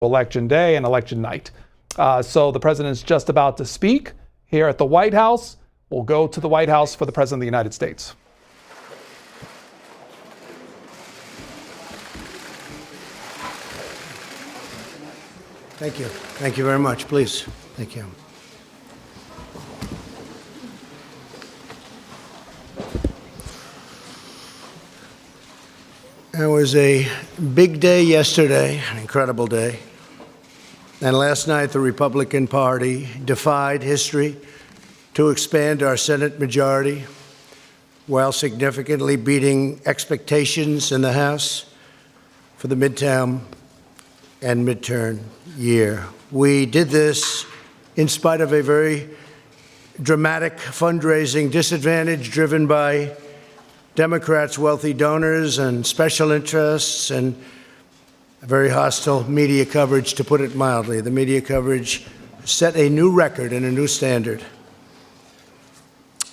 election day and election night. So the president's just about to speak here at the White House. We'll go to the White House for the President of the United States. Thank you. Thank you very much. Please. Thank you. It was a big day yesterday, an incredible day. And last night, the Republican Party defied history to expand our Senate majority while significantly beating expectations in the House for the midterm and midterm year. We did this in spite of a very dramatic fundraising disadvantage driven by Democrats' wealthy donors and special interests and very hostile media coverage, to put it mildly. The media coverage set a new record and a new standard.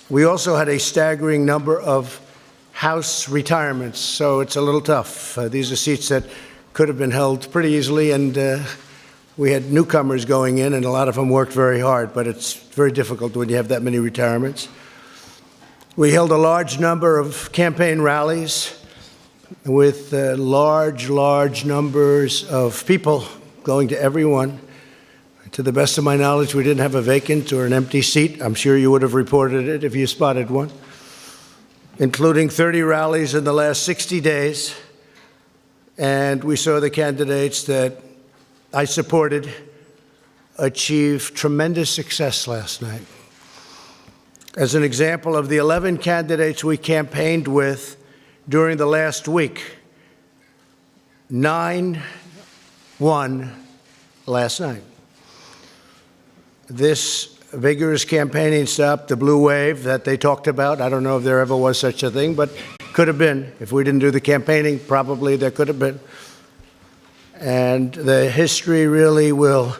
We also had a staggering number of House retirements, so it's a little tough. These are seats that could have been held pretty easily, and we had newcomers going in, and a lot of them worked very hard, but it's very difficult when you have that many retirements. We held a large number of campaign rallies with large numbers of people going to everyone. To the best of my knowledge, we didn't have a vacant or an empty seat. I'm sure you would have reported it if you spotted one, including 30 rallies in the last 60 days. And we saw the candidates that I supported achieve tremendous success last night. As an example of the 11 candidates we campaigned with during the last week, 9 won last night. This vigorous campaigning stopped the blue wave that they talked about. I don't know if there ever was such a thing, but could have been. If we didn't do the campaigning, probably there could have been. And the history really will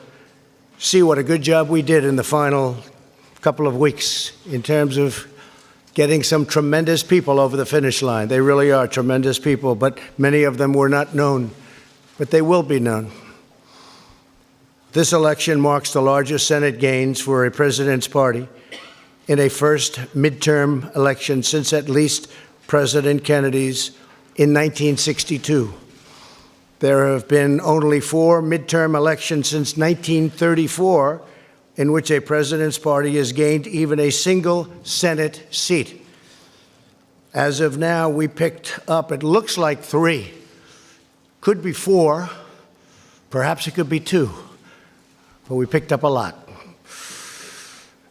see what a good job we did in the final couple of weeks in terms of getting some tremendous people over the finish line. They really are tremendous people, but many of them were not known, but they will be known. This election marks the largest Senate gains for a president's party in a first midterm election since at least President Kennedy's in 1962. There have been only 4 midterm elections since 1934 in which a president's party has gained even a single Senate seat. As of now, we picked up, it looks like 3, could be 4, perhaps it could be 2, but we picked up a lot.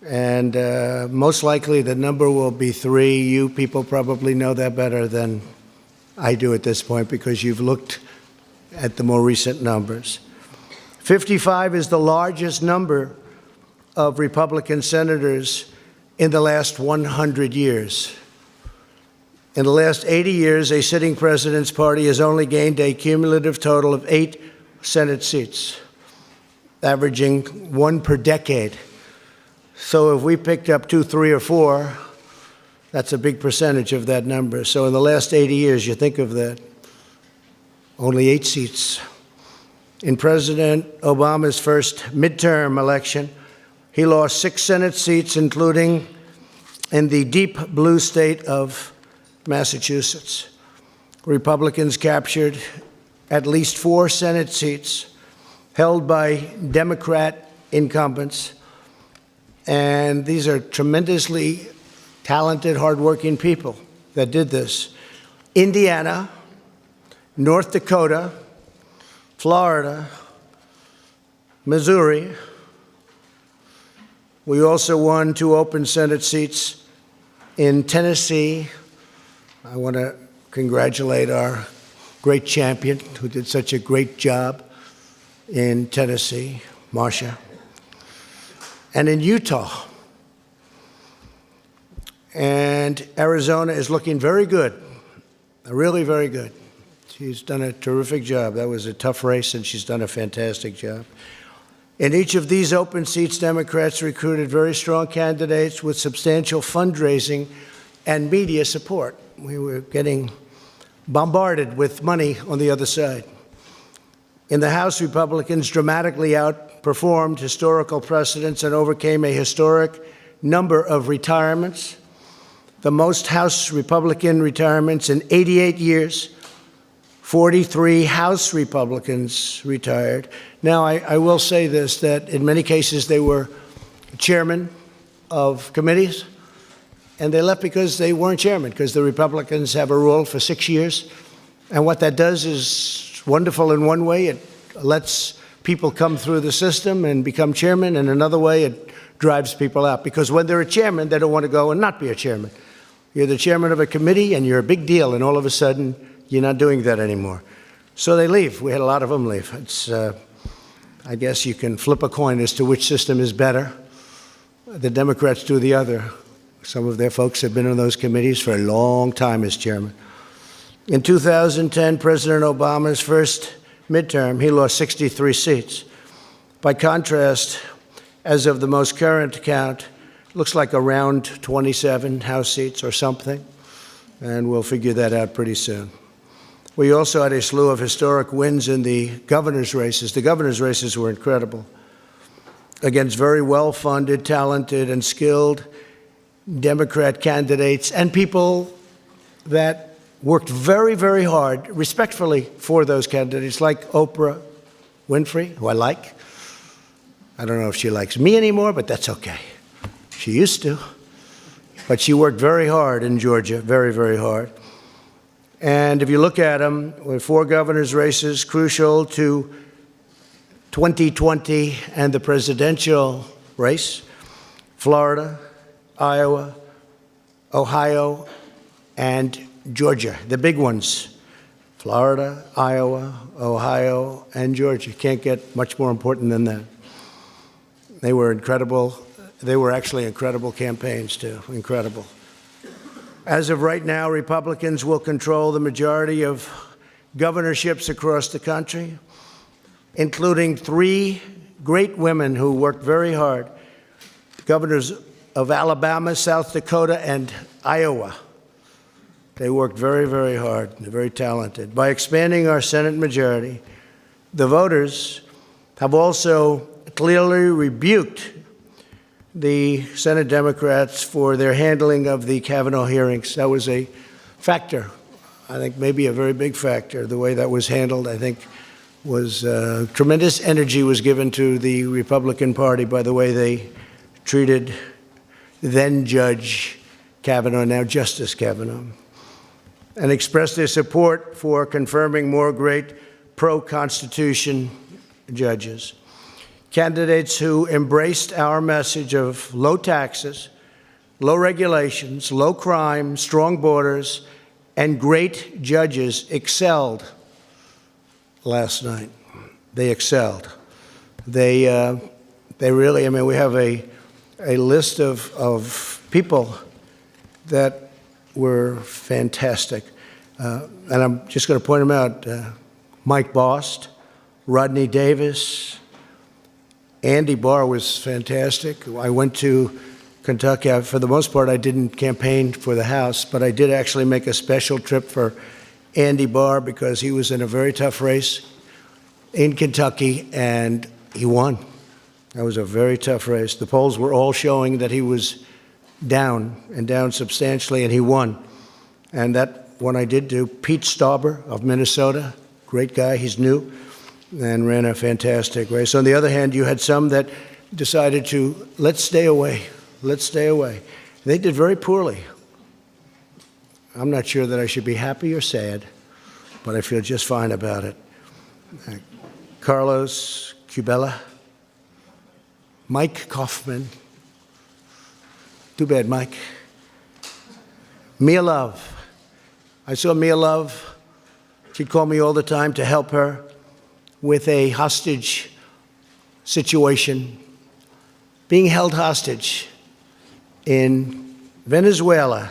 And most likely the number will be 3. You people probably know that better than I do at this point because you've looked at the more recent numbers. 55 is the largest number of Republican senators in the last 100 years. In the last 80 years, a sitting president's party has only gained a cumulative total of 8 Senate seats, averaging 1 per decade. So if we picked up 2, 3, or 4, that's a big percentage of that number. So in the last 80 years, you think of that, only 8 seats. In President Obama's first midterm election, he lost 6 Senate seats, including in the deep blue state of Massachusetts. Republicans captured at least 4 Senate seats held by Democrat incumbents. And these are tremendously talented, hardworking people that did this. Indiana, North Dakota, Florida, Missouri. We also won 2 open Senate seats in Tennessee. I want to congratulate our great champion who did such a great job in Tennessee, Marcia. And in Utah. And Arizona is looking very good, really very good. She's done a terrific job. That was a tough race, and she's done a fantastic job. In each of these open seats, Democrats recruited very strong candidates with substantial fundraising and media support. We were getting bombarded with money on the other side. In the House, Republicans dramatically outperformed historical precedents and overcame a historic number of retirements, the most House Republican retirements in 88 years. 43 House Republicans retired. Now, I will say this, that in many cases they were chairmen of committees, and they left because they weren't chairmen, because the Republicans have a rule for 6 years. And what that does is wonderful in one way. It lets people come through the system and become chairman. And another way, it drives people out. Because when they're a chairman, they don't want to go and not be a chairman. You're the chairman of a committee, and you're a big deal, and all of a sudden, you're not doing that anymore. So they leave. We had a lot of them leave. It's, I guess you can flip a coin as to which system is better. The Democrats do the other. Some of their folks have been on those committees for a long time as chairman. In 2010, President Obama's first midterm, he lost 63 seats. By contrast, as of the most current count, looks like around 27 House seats or something, and we'll figure that out pretty soon. We also had a slew of historic wins in the governor's races. The governor's races were incredible, against very well-funded, talented, and skilled Democrat candidates and people that worked very, very hard, respectfully, for those candidates, like Oprah Winfrey, who I like. I don't know if she likes me anymore, but that's okay. She used to. But she worked very hard in Georgia, very, very hard. And if you look at them, with 4 governor's races crucial to 2020 and the presidential race, Florida, Iowa, Ohio, and Georgia, the big ones. Florida, Iowa, Ohio, and Georgia. Can't get much more important than that. They were incredible. They were actually incredible campaigns, too. Incredible. As of right now, Republicans will control the majority of governorships across the country, including 3 great women who worked very hard, governors of Alabama, South Dakota, and Iowa. They worked very, very hard. They're very talented. By expanding our Senate majority, the voters have also clearly rebuked the Senate Democrats for their handling of the Kavanaugh hearings. That was a factor, I think maybe a very big factor. The way that was handled, I think, was tremendous energy was given to the Republican Party by the way they treated then Judge Kavanaugh, now Justice Kavanaugh, and expressed their support for confirming more great pro-Constitution judges. Candidates who embraced our message of low taxes, low regulations, low crime, strong borders, and great judges excelled last night. They excelled. They really, I mean, we have a list of people that were fantastic. And I'm just going to point them out. Mike Bost, Rodney Davis, Andy Barr was fantastic. I went to Kentucky. For the most part, I didn't campaign for the House, but I did actually make a special trip for Andy Barr because he was in a very tough race in Kentucky, and he won. That was a very tough race. The polls were all showing that he was down, and down substantially, and he won. And that one I did do. Pete Stauber of Minnesota, great guy, he's new, and ran a fantastic race. On the other hand, you had some that decided to, let's stay away, let's stay away. They did very poorly. I'm not sure that I should be happy or sad, but I feel just fine about it. Carlos Cubella, Mike Kaufman, too bad, Mike. Mia Love. I saw Mia Love. She'd call me all the time to help her with a hostage situation, being held hostage in Venezuela.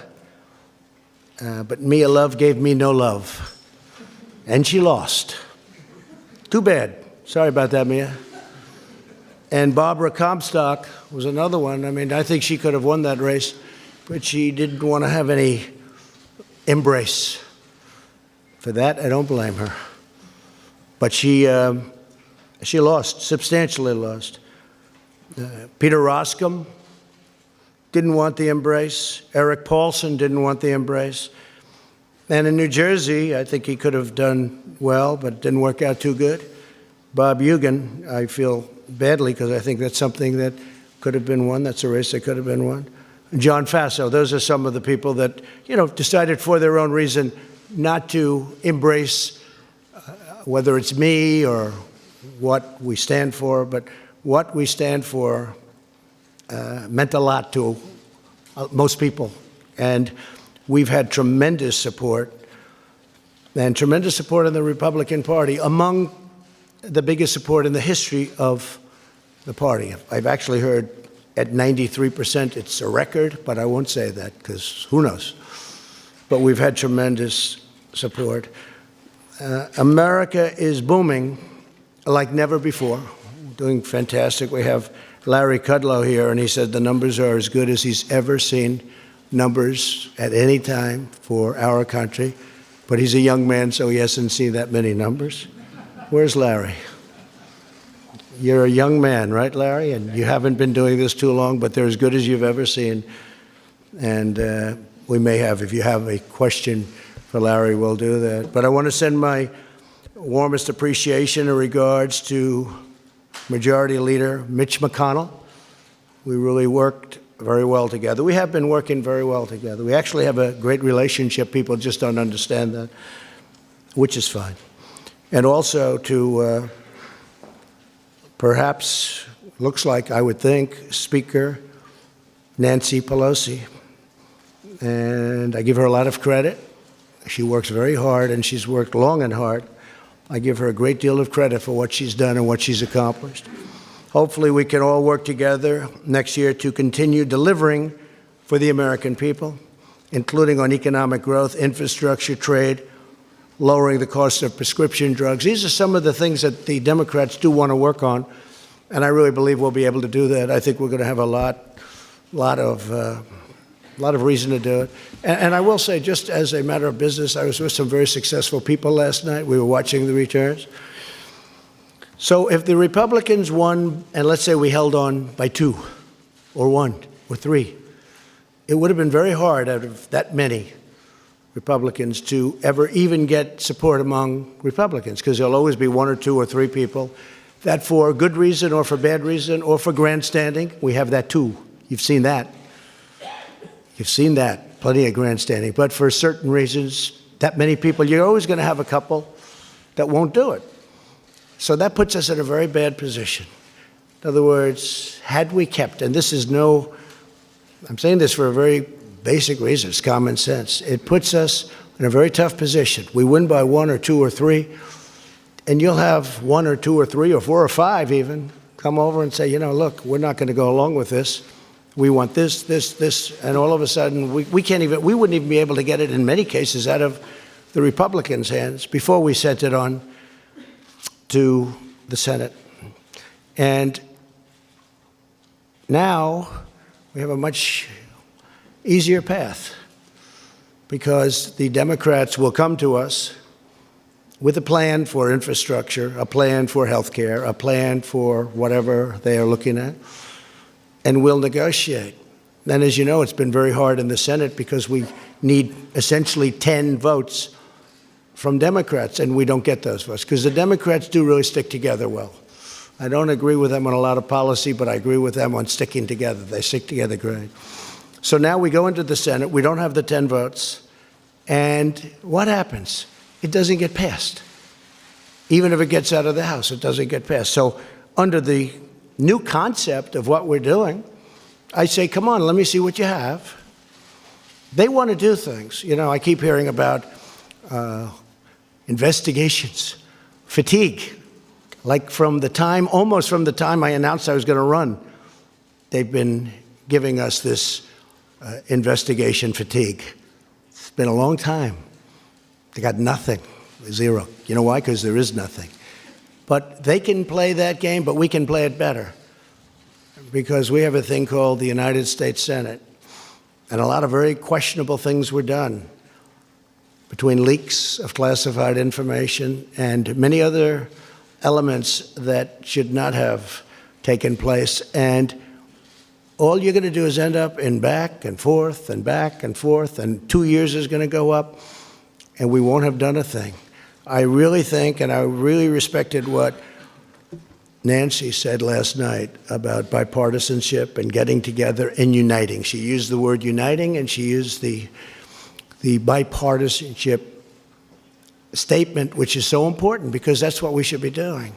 But Mia Love gave me no love, and she lost. Too bad. Sorry about that, Mia. And Barbara Comstock was another one. I mean, I think she could have won that race, but she didn't want to have any embrace. For that, I don't blame her. But she lost, substantially lost. Peter Roscom didn't want the embrace. Eric Paulson didn't want the embrace. And in New Jersey, I think he could have done well, but it didn't work out too good. Bob Eugen, I feel badly because I think that's something that could have been won. That's a race that could have been won. John Faso, those are some of the people that, decided for their own reason not to embrace whether it's me or what we stand for, but what we stand for meant a lot to most people. And we've had tremendous support, and tremendous support in the Republican Party, among the biggest support in the history of the party. I've actually heard at 93% it's a record, but I won't say that because who knows. But we've had tremendous support. America is booming like never before, doing fantastic. We have Larry Kudlow here, and he said the numbers are as good as he's ever seen numbers at any time for our country. But he's a young man, so he hasn't seen that many numbers. Where's Larry? You're a young man, right, Larry? And you haven't been doing this too long, but they're as good as you've ever seen. And we may have, if you have a question for Larry, we'll do that. But I want to send my warmest appreciation and regards to Majority Leader Mitch McConnell. We really worked very well together. We have been working very well together. We actually have a great relationship. People just don't understand that, which is fine. And also to perhaps, looks like, I would think, Speaker Nancy Pelosi. And I give her a lot of credit. She works very hard, and she's worked long and hard. I give her a great deal of credit for what she's done and what she's accomplished. Hopefully we can all work together next year to continue delivering for the American people, including on economic growth, infrastructure, trade, lowering the cost of prescription drugs. These are some of the things that the Democrats do want to work on, and I really believe we'll be able to do that. I think we're going to have a lot of reason to do it. And I will say, just as a matter of business, I was with some very successful people last night. We were watching the returns. So if the Republicans won, and let's say we held on by 2 or 1 or 3, it would have been very hard out of that many Republicans to ever even get support among Republicans, because there'll always be 1 or 2 or 3 people that, for good reason or for bad reason or for grandstanding, we have that too. You've seen that. You've seen that, plenty of grandstanding. But for certain reasons, that many people, you're always going to have a couple that won't do it. So that puts us in a very bad position. In other words, had we kept, and this is I'm saying this for a very basic reason, it's common sense. It puts us in a very tough position. We win by 1 or 2 or 3, and you'll have 1 or 2 or 3 or 4 or 5 even come over and say, look, we're not going to go along with this. We want this, and all of a sudden we wouldn't even be able to get it in many cases out of the Republicans' hands before we sent it on to the Senate. And now we have a much easier path, because the Democrats will come to us with a plan for infrastructure, a plan for health care, a plan for whatever they are looking at, and we'll negotiate. And as you know, it's been very hard in the Senate because we need essentially 10 votes from Democrats, and we don't get those votes because the Democrats do really stick together well. I don't agree with them on a lot of policy, but I agree with them on sticking together. They stick together great. So now we go into the Senate. We don't have the 10 votes. And what happens? It doesn't get passed. Even if it gets out of the House, it doesn't get passed. So under the new concept of what we're doing, I say, come on, let me see what you have. They want to do things. I keep hearing about investigations, fatigue. Like almost from the time I announced I was going to run, they've been giving us this investigation fatigue. It's been a long time. They got nothing, 0. You know why? Because there is nothing. But they can play that game, but we can play it better, because we have a thing called the United States Senate, and a lot of very questionable things were done. between leaks of classified information and many other elements that should not have taken place. And all you're going to do is end up in back and forth and back and forth, and 2 years is going to go up, and we won't have done a thing. I really think, and I really respected what Nancy said last night about bipartisanship and getting together and uniting. She used the word uniting, and she used the bipartisanship statement, which is so important because that's what we should be doing.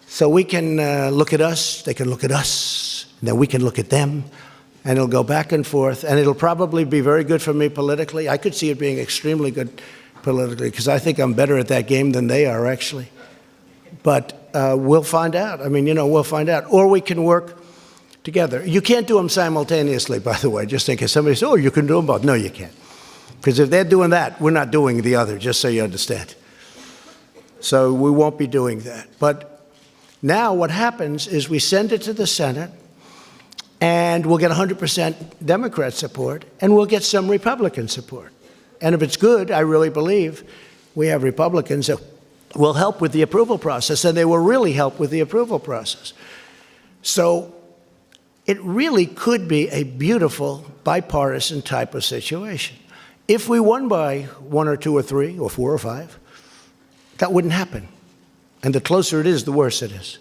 So we can look at us, they can look at us, and then we can look at them, and it'll go back and forth, and it'll probably be very good for me politically. I could see it being extremely good politically because I think I'm better at that game than they are, actually. But we'll find out. I mean, we'll find out. Or we can work together. You can't do them simultaneously, by the way, just in case somebody says, oh, you can do them both. No, you can't. Because if they're doing that, we're not doing the other, just so you understand. So we won't be doing that. But now what happens is we send it to the Senate, and we'll get 100% Democrat support, and we'll get some Republican support. And if it's good, I really believe we have Republicans that will help with the approval process, and they will really help with the approval process. So it really could be a beautiful bipartisan type of situation. If we won by 1 or 2 or 3 or 4 or 5, that wouldn't happen. And the closer it is, the worse it is.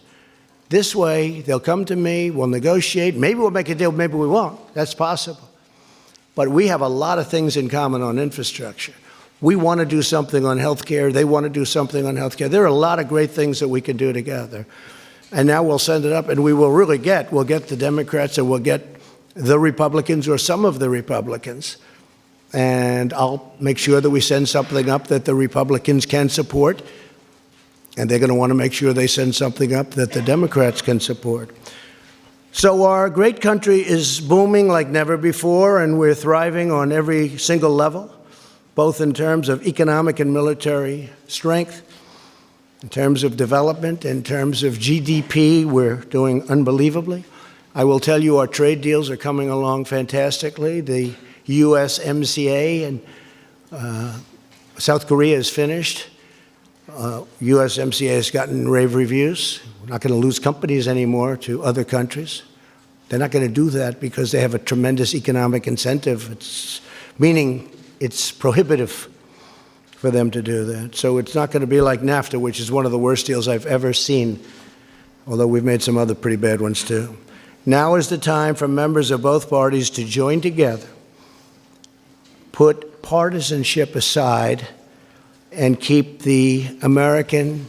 This way, they'll come to me, we'll negotiate, maybe we'll make a deal, maybe we won't. That's possible. But we have a lot of things in common on infrastructure. We want to do something on health care. They want to do something on health care. There are a lot of great things that we can do together. And now we'll send it up, and we'll get the Democrats, and we'll get the Republicans or some of the Republicans. And I'll make sure that we send something up that the Republicans can support, and they're going to want to make sure they send something up that the Democrats can support. So our great country is booming like never before, and we're thriving on every single level, both in terms of economic and military strength, in terms of development, in terms of GDP, we're doing unbelievably. I will tell you our trade deals are coming along fantastically. The USMCA and South Korea is finished. USMCA has gotten rave reviews. We're not going to lose companies anymore to other countries. They're not going to do that because they have a tremendous economic incentive, meaning it's prohibitive for them to do that. So it's not going to be like NAFTA, which is one of the worst deals I've ever seen, although we've made some other pretty bad ones too. Now is the time for members of both parties to join together, put partisanship aside, and keep the American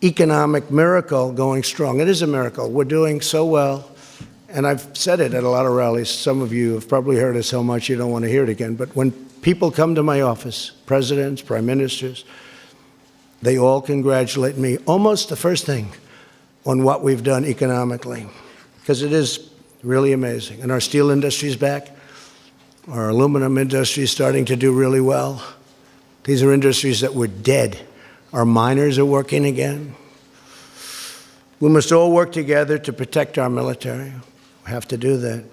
economic miracle going strong. It is a miracle. We're doing so well. And I've said it at a lot of rallies. Some of you have probably heard it so much you don't want to hear it again. But when people come to my office, presidents, prime ministers, they all congratulate me almost the first thing on what we've done economically, because it is really amazing. And our steel industry is back. Our aluminum industry is starting to do really well. These are industries that were dead. Our miners are working again. We must all work together to protect our military. We have to do that.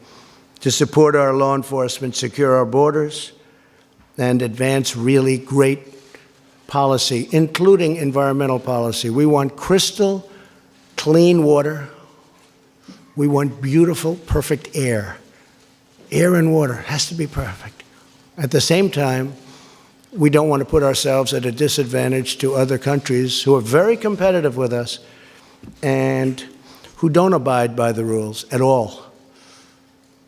To support our law enforcement, secure our borders, and advance really great policy, including environmental policy. We want crystal clean water. We want beautiful, perfect air. Air and water has to be perfect. At the same time, we don't want to put ourselves at a disadvantage to other countries who are very competitive with us and who don't abide by the rules at all.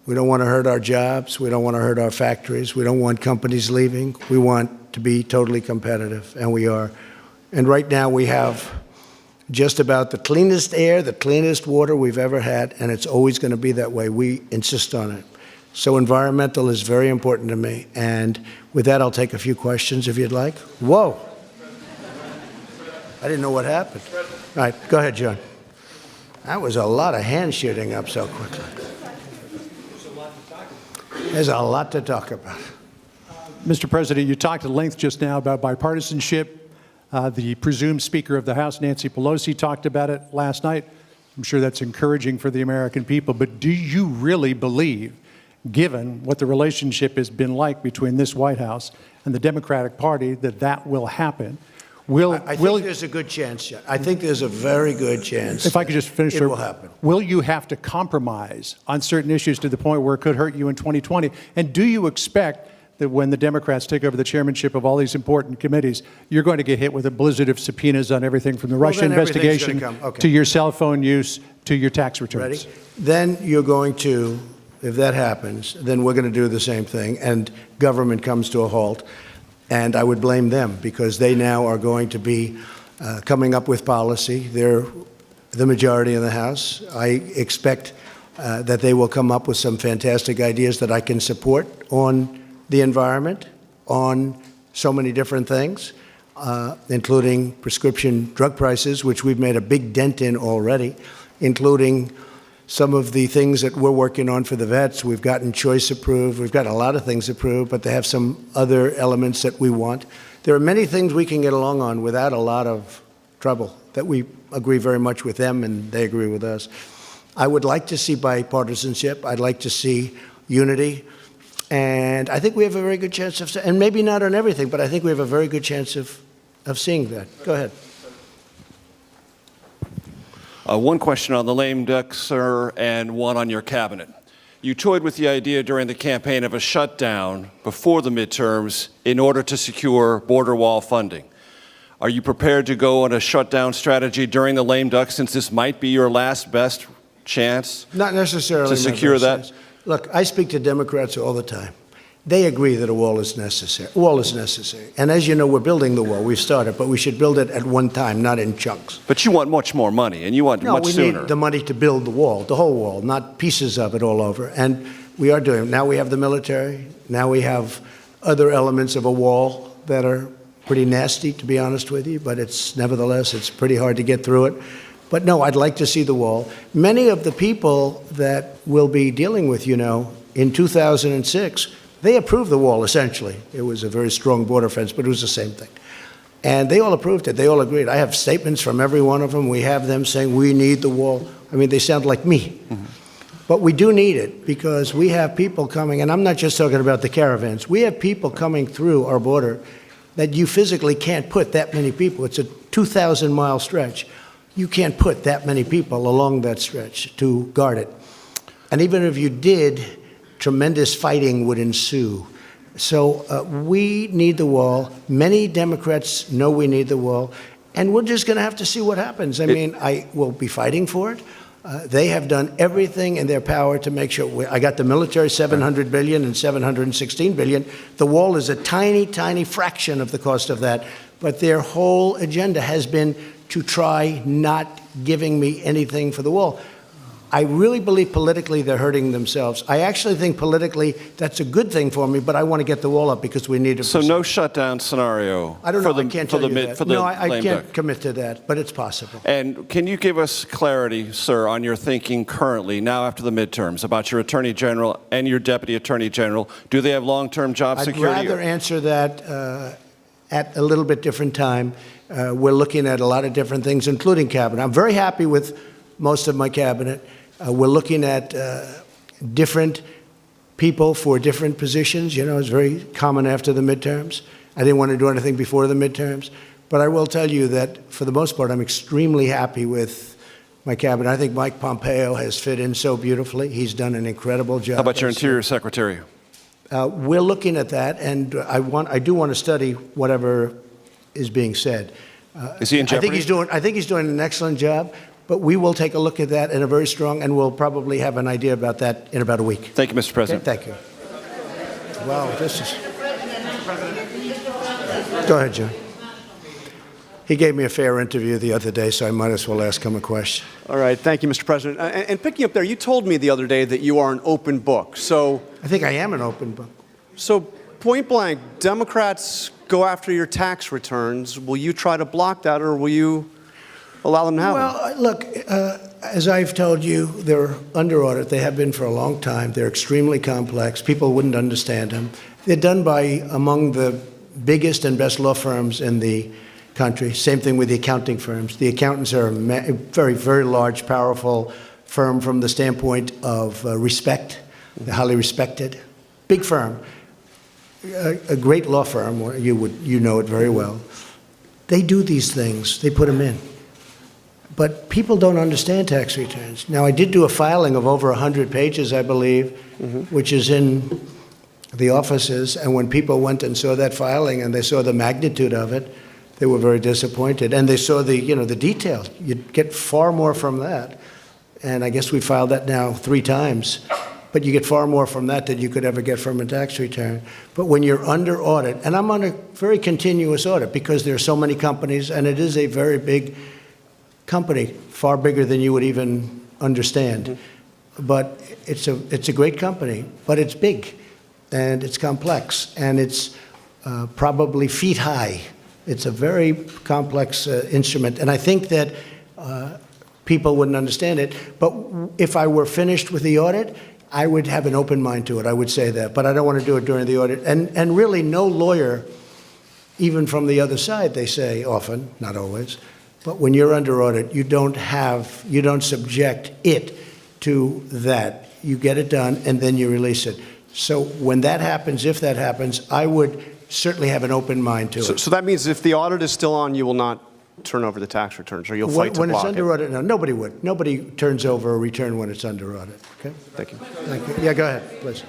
We don't want to hurt our jobs. We don't want to hurt our factories. We don't want companies leaving. We want to be totally competitive, and we are. And right now we have just about the cleanest air, the cleanest water we've ever had, and it's always going to be that way. We insist on it. So environmental is very important to me. And with that, I'll take a few questions if you'd like. Whoa. I didn't know what happened. All right, go ahead, John. That was a lot of hand shooting up so quickly. There's a lot to talk about. Mr. President, you talked at length just now about bipartisanship. The presumed Speaker of the House, Nancy Pelosi, talked about it last night. I'm sure that's encouraging for the American people. But do you really believe given what the relationship has been like between this White House and the Democratic Party, that will happen. I think there's a good chance. I think there's a very good chance. If I could just finish, it will happen. Will you have to compromise on certain issues to the point where it could hurt you in 2020? And do you expect that when the Democrats take over the chairmanship of all these important committees, you're going to get hit with a blizzard of subpoenas on everything from the Russia investigation to your cell phone use to your tax returns? Ready? Then you're going to, if that happens, then we're going to do the same thing, and government comes to a halt. And I would blame them because they now are going to be coming up with policy. They're the majority in the House. I expect that they will come up with some fantastic ideas that I can support on the environment, on so many different things, including prescription drug prices, which we've made a big dent in already, including some of the things that we're working on for the vets. We've gotten choice approved. We've got a lot of things approved, but they have some other elements that we want. There are many things we can get along on without a lot of trouble, that we agree very much with them and they agree with us. I would like to see bipartisanship. I'd like to see unity. And I think we have a very good chance of, and maybe not on everything, but I think we have a very good chance of seeing that. Go ahead. One question on the lame duck, sir, and one on your cabinet. You toyed with the idea during the campaign of a shutdown before the midterms in order to secure border wall funding. Are you prepared to go on a shutdown strategy during the lame duck, since this might be your last best chance? Not necessarily. To secure that? Look, I speak to Democrats all the time. They agree that a wall is necessary. A wall is necessary. And as you know, we're building the wall. We've started, but we should build it at one time, not in chunks. But you want much more money, and you want much sooner. No, we need the money to build the wall, the whole wall, not pieces of it all over. And we are doing it. Now we have the military. Now we have other elements of a wall that are pretty nasty, to be honest with you, but nevertheless, it's pretty hard to get through it. But no, I'd like to see the wall. Many of the people that we'll be dealing with, in 2006, they approved the wall, essentially. It was a very strong border fence, but it was the same thing. And they all approved it. They all agreed. I have statements from every one of them. We have them saying, we need the wall. I mean, they sound like me. Mm-hmm. But we do need it because we have people coming, and I'm not just talking about the caravans. We have people coming through our border that you physically can't put that many people. It's a 2,000-mile stretch. You can't put that many people along that stretch to guard it. And even if you did, tremendous fighting would ensue. So we need the wall. Many Democrats know we need the wall. And we're just going to have to see what happens. I mean, I will be fighting for it. They have done everything in their power to make sure. I got the military, $700 billion and $716 billion. The wall is a tiny, tiny fraction of the cost of that. But their whole agenda has been to try not giving me anything for the wall. I really believe politically they're hurting themselves. I actually think politically that's a good thing for me, but I want to get the wall up because we need it. So no shutdown scenario? I don't know. I can't tell you that. No, I can't commit to that, but it's possible. And can you give us clarity, sir, on your thinking currently, now after the midterms, about your Attorney General and your Deputy Attorney General? Do they have long-term job security? I'd rather answer that at a little bit different time. We're looking at a lot of different things, including cabinet. I'm very happy with most of my cabinet. We're looking at different people for different positions. It's very common after the midterms. I didn't want to do anything before the midterms. But I will tell you that, for the most part, I'm extremely happy with my cabinet. I think Mike Pompeo has fit in so beautifully. He's done an incredible job. How about your Interior Secretary? We're looking at that, and I do want to study whatever is being said. Is he in jeopardy? I think he's doing an excellent job. But we will take a look at that in a very strong, and we'll probably have an idea about that in about a week. Thank you, Mr. President. Okay, thank you. Wow, this is... Go ahead, John. He gave me a fair interview the other day, so I might as well ask him a question. All right, thank you, Mr. President. And picking up there, you told me the other day that you are an open book. So I think I am an open book. So point blank, Democrats go after your tax returns. Will you try to block that, or will you allow them to have them? Well, look, as I've told you, they're under audit. They have been for a long time. They're extremely complex. People wouldn't understand them. They're done by among the biggest and best law firms in the country. Same thing with the accounting firms. The accountants are a very, very large, powerful firm from the standpoint of respect. They're highly respected. Big firm, a great law firm, you know it very well. They do these things. They put them in. But people don't understand tax returns. Now, I did do a filing of over 100 pages, I believe, which is in the offices. And when people went and saw that filing and they saw the magnitude of it, they were very disappointed. And they saw the detail. You'd get far more from that. And I guess we filed that now 3 times. But you get far more from that than you could ever get from a tax return. But when you're under audit, and I'm on a very continuous audit because there are so many companies, and it is a very big company, far bigger than you would even understand. But it's a great company, but it's big, and it's complex, and it's probably feet high. It's a very complex instrument, and I think that people wouldn't understand it. But if I were finished with the audit, I would have an open mind to it. I would say that, but I don't want to do it during the audit. And really, no lawyer, even from the other side, they say often, not always, but when you're under audit, you don't subject it to that. You get it done, and then you release it. So when that happens, if that happens, I would certainly have an open mind to it. So that means if the audit is still on, you will not turn over the tax returns, or you'll fight to block it? When it's under audit, no, nobody would. Nobody turns over a return when it's under audit. Okay? Thank you. Thank you. Yeah, go ahead, please.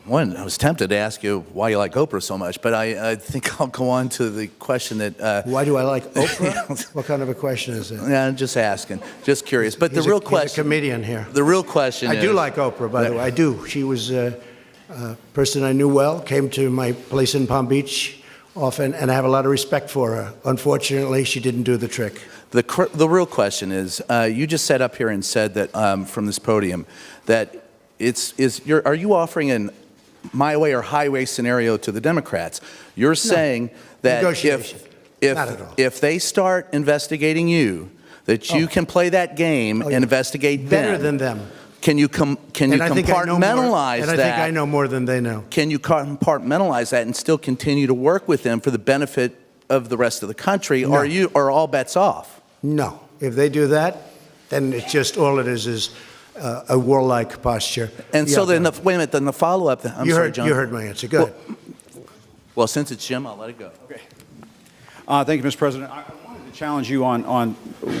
One, I was tempted to ask you why you like Oprah so much, but I think I'll go on to the question that... Why do I like Oprah? What kind of a question is it? Yeah, I'm just asking, just curious. But the real question... He's a comedian here. The real question is... I do like Oprah, by the way. I do. She was a person I knew well, came to my place in Palm Beach often, and I have a lot of respect for her. Unfortunately, she didn't do the trick. The real question is, you just sat up here and said that from this podium that are you offering an my way or highway scenario to the Democrats? You're saying that if they start investigating you, that you can play that game and investigate better than them. Can you compartmentalize that? And I think I know more than they know. Can you compartmentalize that and still continue to work with them for the benefit of the rest of the country, No. or are all bets off? No. If they do that, then it's just all it is a warlike posture. And so then, wait a minute, then the follow-up, You heard my answer. Go ahead. Well, since it's Jim, I'll let it go. Okay. Thank you, Mr. President. I wanted to challenge you on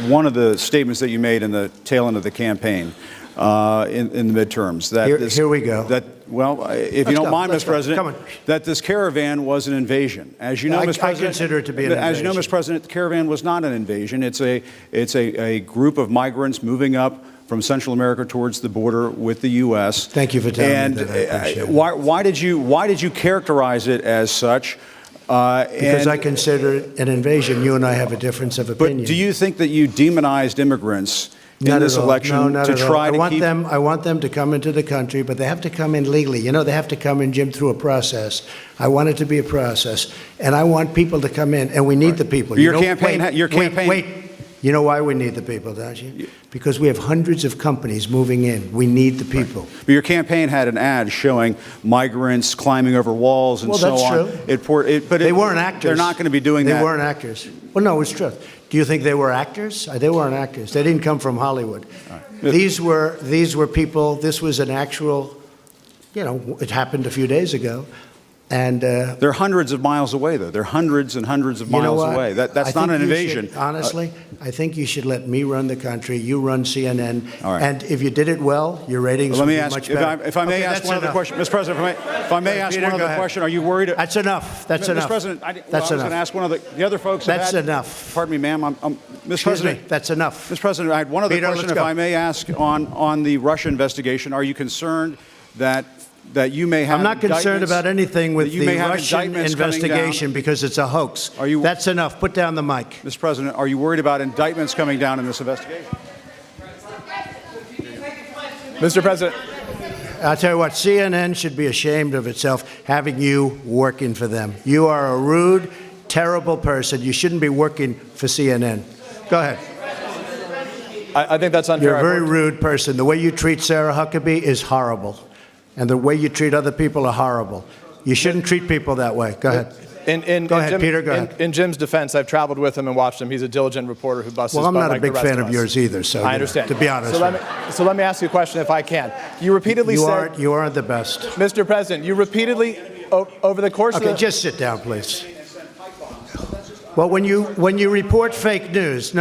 one of the statements that you made in the tail end of the campaign in the midterms. Here we go. If you don't mind, Mr. President, that this caravan was an invasion. As you know, Mr. President, I consider it to be an invasion. As you know, Mr. President, the caravan was not an invasion. It's a group of migrants moving up from Central America towards the border with the U.S. Thank you for telling me that. I appreciate it. Why did you characterize it as such? Because I consider it an invasion. You and I have a difference of opinion. But do you think that you demonized immigrants in this election to try to keep... I want them to come into the country, but they have to come in legally. You know, they have to come in, Jim, through a process. I want it to be a process. And I want people to come in, and we need the people. Your campaign... Wait. You know why we need the people, don't you? Because we have hundreds of companies moving in. We need the people. But your campaign had an ad showing migrants climbing over walls and so on. That's true. But they weren't actors. They're not going to be doing that. They weren't actors. Well, no, it's true. Do you think they were actors? They weren't actors. They didn't come from Hollywood. Right. These were people. This was an actual, it happened a few days ago. And they're hundreds of miles away, though. They're hundreds and hundreds of miles away. That's not an invasion. Honestly, I think you should let me run the country. You run CNN. All right. And if you did it well, your ratings would be much better. If I may ask one other question, Mr. President, if I may ask one other question, are you worried? That's enough. That's enough. Mr. President, I was enough. going to ask one of the other folks. That's enough. Pardon me, ma'am. Mr. President, that's enough. Mr. President, I had one other question, if I may ask, on the Russia investigation. Are you concerned that you may have... I'm not concerned about anything with the Russian investigation because it's a hoax. That's enough. Put down the mic. Mr. President, are you worried about indictments coming down in this investigation? Mr. President. I'll tell you what, CNN should be ashamed of itself having you working for them. You are a rude, terrible person. You shouldn't be working for CNN. Go ahead. I think that's unfair. You're a very rude person. The way you treat Sarah Huckabee is horrible. And the way you treat other people are horrible. You shouldn't treat people that way. Go ahead. Go ahead, Peter, go ahead. In Jim's defense, I've traveled with him and watched him. He's a diligent reporter who busts his Well, I'm butt not a like big the rest fan of of us. yours either, so I understand. to be honest. So let me ask you a question if I can. You repeatedly said... You aren't the best. Mr. President, you repeatedly, over the course of Okay, the... just sit down, please. Well, when you report fake news,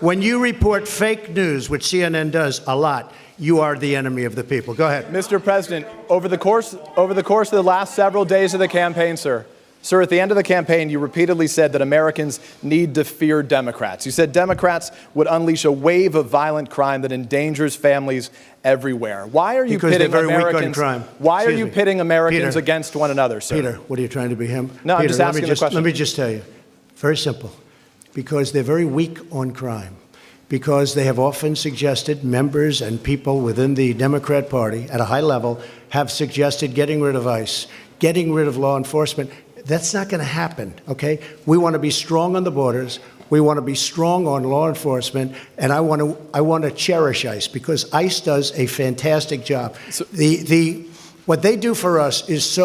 when you report fake news, which CNN does a lot, you are the enemy of the people. Go ahead. Mr. President, over the course of the last several days of the campaign, sir, at the end of the campaign, you repeatedly said that Americans need to fear Democrats. You said Democrats would unleash a wave of violent crime that endangers families everywhere. Why are you pitting Americans? Why are you pitting Americans against one another, sir? Peter, what are you trying to be him? No, Peter, I'm just asking the question. Let me just tell you, very simple, because they're very weak on crime. Because they have often suggested, members and people within the Democrat Party at a high level have suggested getting rid of ICE, getting rid of law enforcement. That's not going to happen, okay? We want to be strong on the borders. We want to be strong on law enforcement, and I want to cherish ICE because ICE does a fantastic job. So, what they do for us is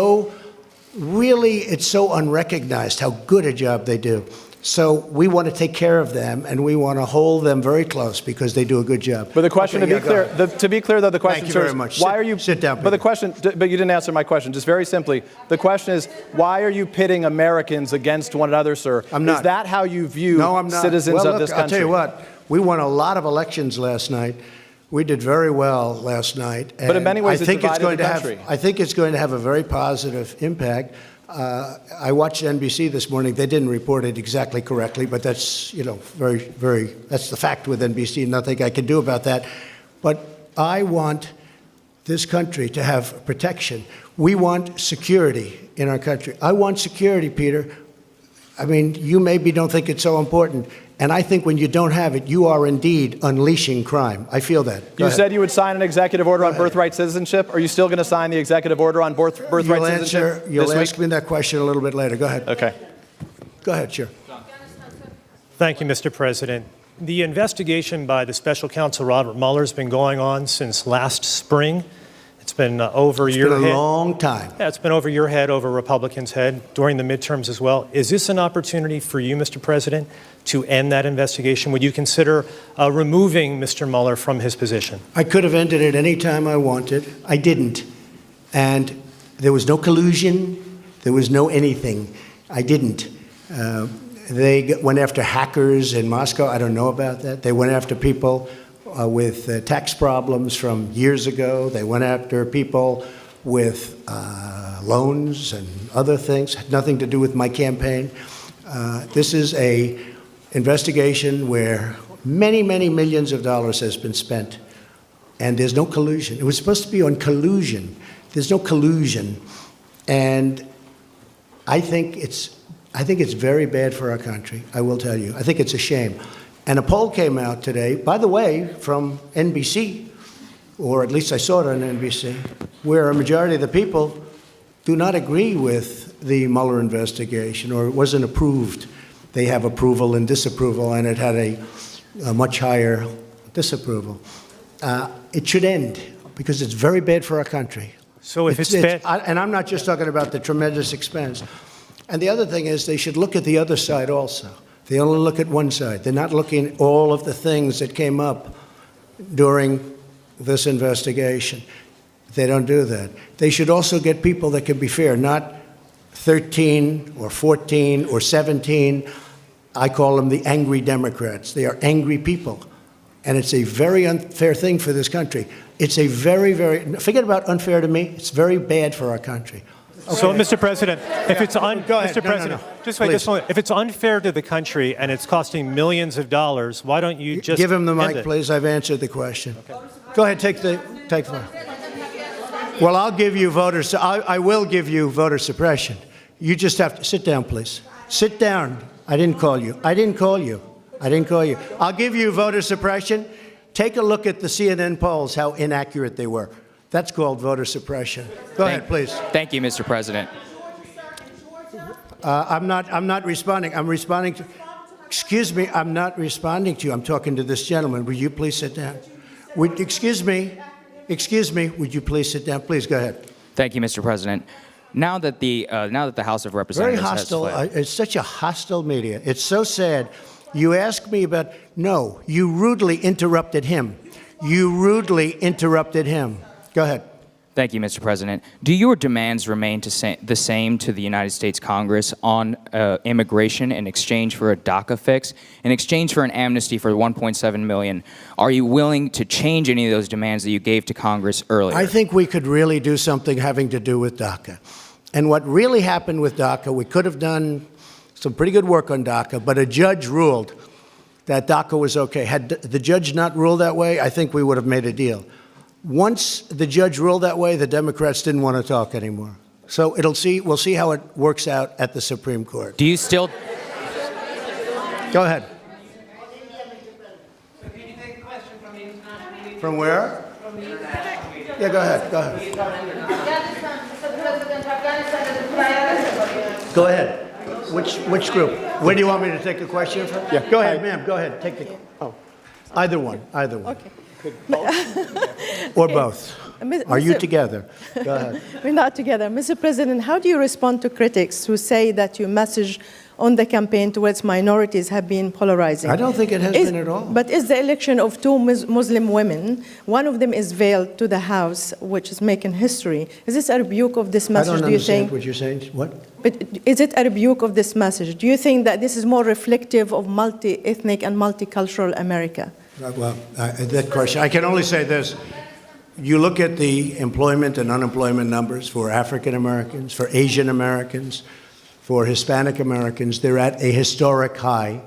it's so unrecognized how good a job they do. So we want to take care of them, and we want to hold them very close because they do a good job. But the question, to be clear, though, the question, Thank you sir, very much. Why are you sit down? But you didn't answer my question. Just very simply, the question is, why are you pitting Americans against one another, sir? I'm not. Is that how you view citizens of this country? I'll tell you what. We won a lot of elections last night. We did very well last night. And but in many ways, it's divided the country. I think it's going to have a very positive impact. I watched NBC this morning. They didn't report it exactly correctly, but that's, that's the fact with NBC. Nothing I can do about that. But I want this country to have protection. We want security in our country. I want security, Peter. I mean, you maybe don't think it's so important. And I think when you don't have it, you are indeed unleashing crime. I feel that. You said you would sign an executive order on birthright citizenship. Are you still going to sign the executive order on birthright citizenship? You'll ask me that question a little bit later. Go ahead. Okay. Go ahead, sure. Thank you, Mr. President. The investigation by the special counsel Robert Mueller has been going on since last spring. It's been over your head. It's been a long time. Yeah, it's been over your head, over Republicans' head, during the midterms as well. Is this an opportunity for you, Mr. President, to end that investigation? Would you consider removing Mr. Mueller from his position? I could have ended it any time I wanted. I didn't. And there was no collusion. There was no anything. I didn't. They went after hackers in Moscow. I don't know about that. They went after people with tax problems from years ago. They went after people with loans and other things. Had nothing to do with my campaign. This is a investigation where many, many millions of dollars has been spent, and there's no collusion. It was supposed to be on collusion. There's no collusion, and I think it's very bad for our country. I will tell you. I think it's a shame. And a poll came out today, by the way, from NBC, or at least I saw it on NBC, where a majority of the people do not agree with the Mueller investigation, or it wasn't approved. They have approval and disapproval, and it had a much higher disapproval. It should end, because it's very bad for our country. So if it's bad... And I'm not just talking about the tremendous expense. And the other thing is they should look at the other side also. They only look at one side. They're not looking at all of the things that came up during this investigation. They don't do that. They should also get people that can be fair, not 13 or 14 or 17. I call them the angry Democrats. They are angry people. And it's a very unfair thing for this country. It's a very, forget about unfair to me, it's very bad for our country. Okay. So, Mr. President, if it's Go ahead. Mr. President, just wait just a moment. If it's unfair to the country and it's costing millions of dollars, why don't you just give him the end mic, please? I've answered the question. Okay. Go ahead, take the mic. Well, I'll give you I will give you voter suppression. You just have to sit down, please. Sit down. I didn't call you. I didn't call you. I'll give you voter suppression. Take a look at the CNN polls, how inaccurate they were. That's called voter suppression. Go ahead, please. Thank you, Mr. President. I'm not responding. I'm responding to... Excuse me, I'm not responding to you. I'm talking to this gentleman. Would you please sit down? Excuse me, would you please sit down? Please, go ahead. Thank you, Mr. President. Now that the House of Very Representatives hostile. has fled, It's such a hostile media. It's so sad. You ask me about, no, you rudely interrupted him. You rudely interrupted him. Go ahead. thank you, Mr. President. Do your demands remain the same to the United States Congress on immigration in exchange for a DACA fix, in exchange for an amnesty for 1.7 million? Are you willing to change any of those demands that you gave to Congress earlier? I think we could really do something having to do with DACA. And what really happened with DACA, we could have done some pretty good work on DACA, but a judge ruled that DACA was okay. Had the judge not ruled that way, I think we would have made a deal. Once the judge ruled that way, the Democrats didn't want to talk anymore. So we'll see how it works out at the Supreme Court. Do you still... Go ahead. From where? Yeah, go ahead. Go ahead. Go ahead. Which group? Where do you want me to take a question from? Yeah. Go ahead, ma'am. Go ahead. Take the. Oh, either one. Either one. Okay. Or both. Are you together? Go ahead. We're not together. Mr. President, how do you respond to critics who say that your message on the campaign towards minorities have been polarizing? I don't think it has been at all. But is the election of two Muslim women, one of them is veiled to the House, which is making history. Is this a rebuke of this message, do you think? I don't understand what you're saying. What? But is it a rebuke of this message? Do you think that this is more reflective of multi-ethnic and multicultural America? Well, that question, I can only say this. You look at the employment and unemployment numbers for African Americans, for Asian Americans, for Hispanic Americans, they're at a historic high.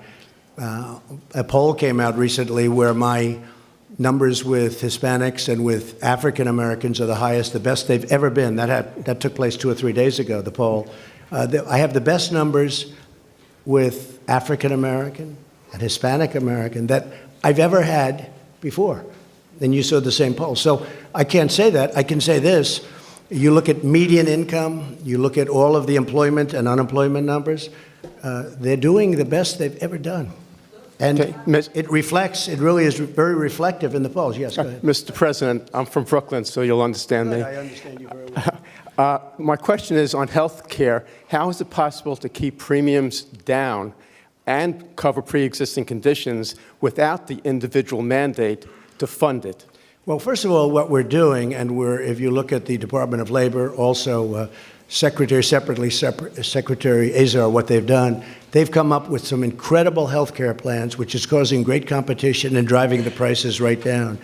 A poll came out recently where my numbers with Hispanics and with African Americans are the highest, the best they've ever been. That took place 2 or 3 days ago, the poll. I have the best numbers with African American and Hispanic American that I've ever had before. And you saw the same poll. So I can't say that. I can say this. You look at median income, you look at all of the employment and unemployment numbers, they're doing the best they've ever done. And it reflects, it really is very reflective in the polls. Yes, go ahead. Mr. President, I'm from Brooklyn, so you'll understand me. I understand you very well. My question is on health care. How is it possible to keep premiums down and cover pre-existing conditions without the individual mandate to fund it? Well, first of all, what we're doing, and if you look at the Department of Labor, also Secretary Azar, what they've done, they've come up with some incredible health care plans, which is causing great competition and driving the prices right down.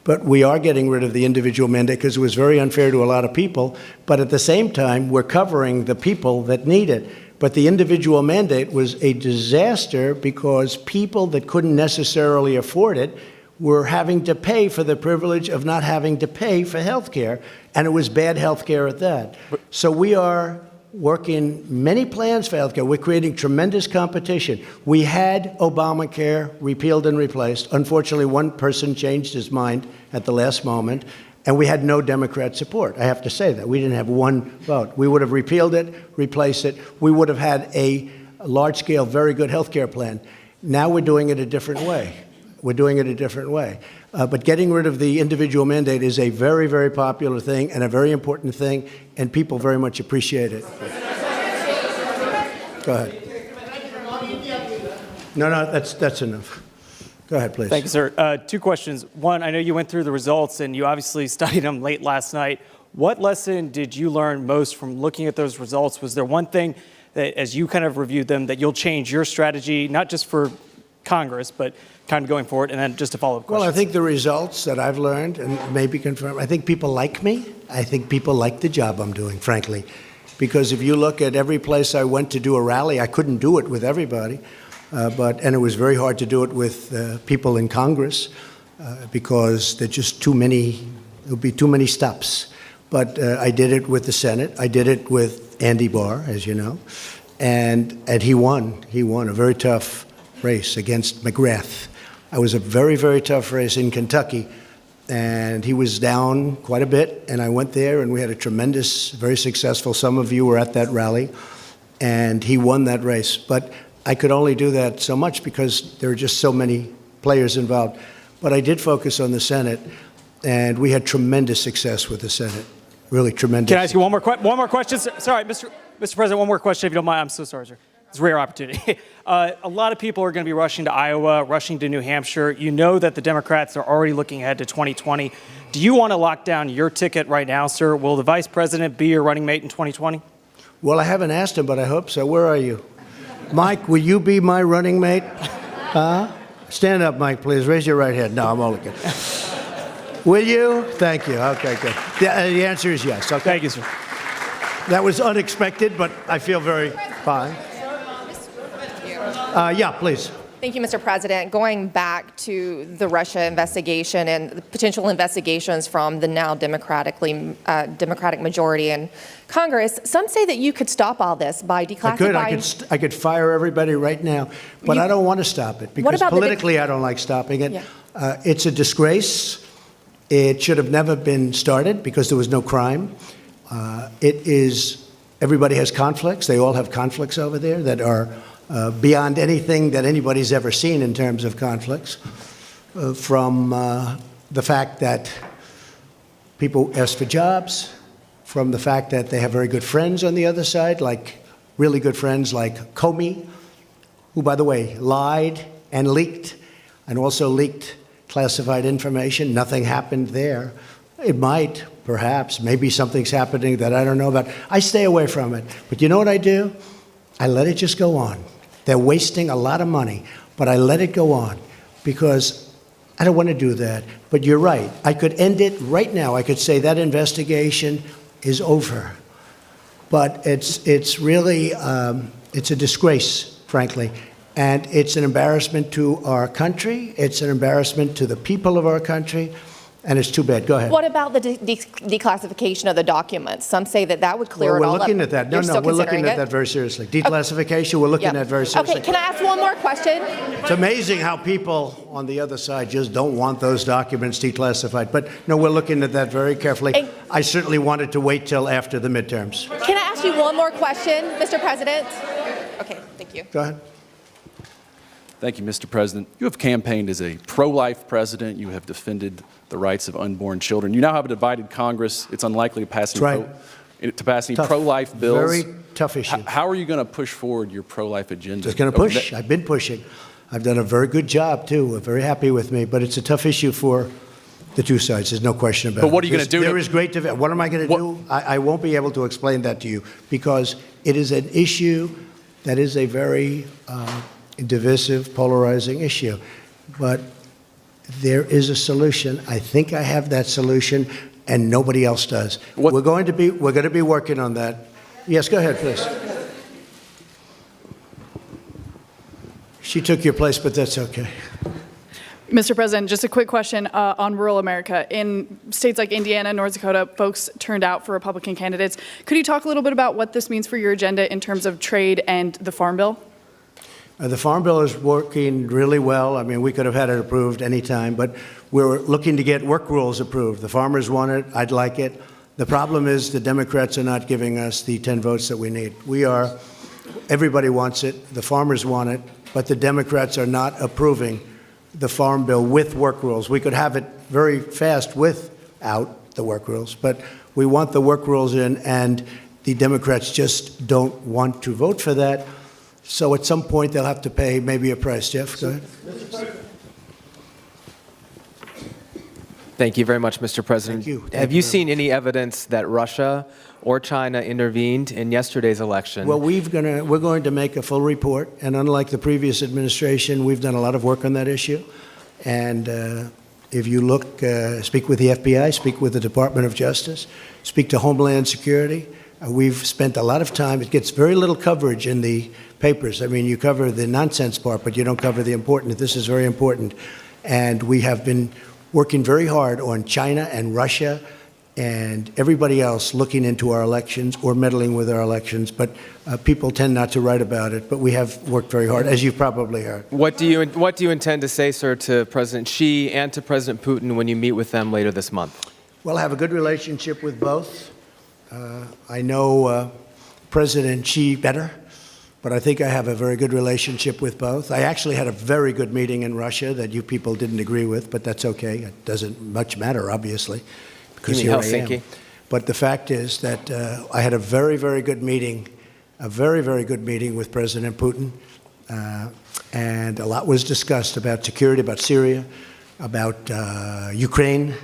But we are getting rid of the individual mandate because it was very unfair to a lot of people. But at the same time, we're covering the people that need it. But the individual mandate was a disaster because people that couldn't necessarily afford it were having to pay for the privilege of not having to pay for health care, and it was bad health care at that. So we are working many plans for health care. We're creating tremendous competition. We had Obamacare repealed and replaced. Unfortunately, one person changed his mind at the last moment, and we had no Democrat support. I have to say that. We didn't have one vote. We would have repealed it, replaced it. We would have had a large-scale, very good health care plan. Now we're doing it a different way. We're doing it a different way. But getting rid of the individual mandate is a very, very popular thing and a very important thing, and people very much appreciate it. Go ahead. No, that's enough. Go ahead, please. Thank you, sir. 2 questions. One, I know you went through the results, and you obviously studied them late last night. What lesson did you learn most from looking at those results? Was there one thing that, as you kind of reviewed them, that you'll change your strategy, not just for Congress, but kind of going forward? And then just a follow-up question. Well, I think the results that I've learned and maybe confirmed, I think people like me. I think people like the job I'm doing, frankly. Because if you look at every place I went to do a rally, I couldn't do it with everybody. And it was very hard to do it with people in Congress because there's just too many, there would be too many stops. But I did it with the Senate. I did it with Andy Barr, as you know. And he won. He won a very tough race against McGrath. It was a very, very tough race in Kentucky, and he was down quite a bit, and I went there, and we had a tremendous, very successful, some of you were at that rally, and he won that race. But I could only do that so much because there are just so many players involved. But I did focus on the Senate, and we had tremendous success with the Senate. really tremendous. Can I ask you one more question? Sorry, Mr. President, one more question, if you don't mind. I'm so sorry, sir. It's a rare opportunity. A lot of people are going to be rushing to Iowa, rushing to New Hampshire. You know that the Democrats are already looking ahead to 2020. Do you want to lock down your ticket right now, sir? Will the vice president be your running mate in 2020? Well, I haven't asked him, but I hope so. Where are you? Mike, will you be my running mate? Stand up, Mike, please. Raise your right hand. No, I'm only kidding. Will you? Thank you. Okay, good. The answer is yes. Okay. Thank you, sir. That was unexpected, but I feel very fine. Yeah, please. Thank you, Mr. President. Going back to the Russia investigation and the potential investigations from the now Democratic majority in Congress, some say that you could stop all this by declassifying. I could fire everybody right now, but I don't want to stop it because politically I don't like stopping it. Yeah. It's a disgrace. It should have never been started because there was no crime. Everybody has conflicts. They all have conflicts over there that are beyond anything that anybody's ever seen in terms of conflicts, from the fact that people ask for jobs, from the fact that they have very good friends on the other side, like really good friends like Comey, who, by the way, lied and leaked, and also leaked classified information. Nothing happened there. It might, perhaps, maybe something's happening that I don't know about. I stay away from it. But you know what I do? I let it just go on. They're wasting a lot of money, but I let it go on because I don't want to do that. But you're right. I could end it right now. I could say that investigation is over. But it's really, it's a disgrace, frankly. And it's an embarrassment to our country. It's an embarrassment to the people of our country. And it's too bad. Go ahead. What about the declassification of the documents? Some say that that would clear it all up. We're looking at that. No, we're looking at that very seriously. Declassification, we're looking at very seriously. Okay, can I ask one more question? It's amazing how people on the other side just don't want those documents declassified. But no, we're looking at that very carefully. I certainly wanted to wait till after the midterms. Can I ask you one more question, Mr. President? Okay, thank you. Go ahead. Thank you, Mr. President. You have campaigned as a pro-life president. You have defended the rights of unborn children. You now have a divided Congress. It's unlikely to pass any pro-life bills. Very tough issue. How are you going to push forward your pro-life agenda? Just going to push. I've been pushing. I've done a very good job, too. We're very happy with me. But it's a tough issue for the two sides. There's no question about it. But what are you going to do? There is great division. What am I going to do? I won't be able to explain that to you because it is an issue that is a very divisive, polarizing issue. But there is a solution. I think I have that solution, and nobody else does. We're going to be working on that. Yes, go ahead, please. She took your place, but that's okay. Mr. President, just a quick question on rural America. In states like Indiana, North Dakota, folks turned out for Republican candidates. Could you talk a little bit about what this means for your agenda in terms of trade and the Farm Bill? The Farm Bill is working really well. I mean, we could have had it approved any time, but we're looking to get work rules approved. The farmers want it. I'd like it. The problem is the Democrats are not giving us the 10 votes that we need. Everybody wants it. The farmers want it, but the Democrats are not approving the Farm Bill with work rules. We could have it very fast without the work rules, but we want the work rules in, and the Democrats just don't want to vote for that. So at some point, they'll have to pay maybe a price. Jeff, go ahead. Thank you very much, Mr. President. Thank you. Have you seen any evidence that Russia or China intervened in yesterday's election? Well, we're going to make a full report, and unlike the previous administration, we've done a lot of work on that issue. And if you look, speak with the FBI, speak with the Department of Justice, speak to Homeland Security. We've spent a lot of time. It gets very little coverage in the papers. I mean, you cover the nonsense part, but you don't cover the important. This is very important. And we have been working very hard on China and Russia and everybody else looking into our elections or meddling with our elections. But people tend not to write about it. But we have worked very hard, as you've probably heard. What do you intend to say, sir, to President Xi and to President Putin when you meet with them later this month? Well, I have a good relationship with both. I know President Xi better, but I think I have a very good relationship with both. I actually had a very good meeting in Russia that you people didn't agree with, but that's okay. It doesn't much matter, obviously, because here I am. But the fact is that I had a very, very good meeting, with President Putin, and a lot was discussed about security, about Syria, about Ukraine,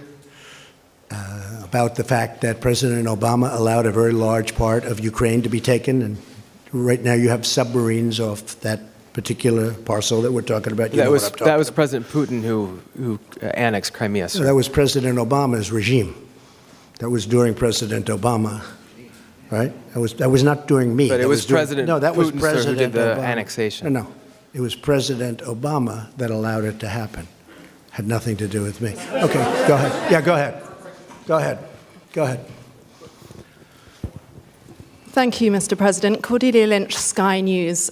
about the fact that President Obama allowed a very large part of Ukraine to be taken, and right now you have submarines off that particular parcel that we're talking about. That was President Putin who annexed Crimea, sir. No, that was President Obama's regime. That was during President Obama, right? That was not during me. But it was President No, that was Putin, President sir, who did the Obama. annexation. No, it was President Obama that allowed it to happen. Had nothing to do with me. Okay, go ahead. Yeah, go ahead. Go ahead. Go ahead. Thank you, Mr. President. Cordelia Lynch, Sky News.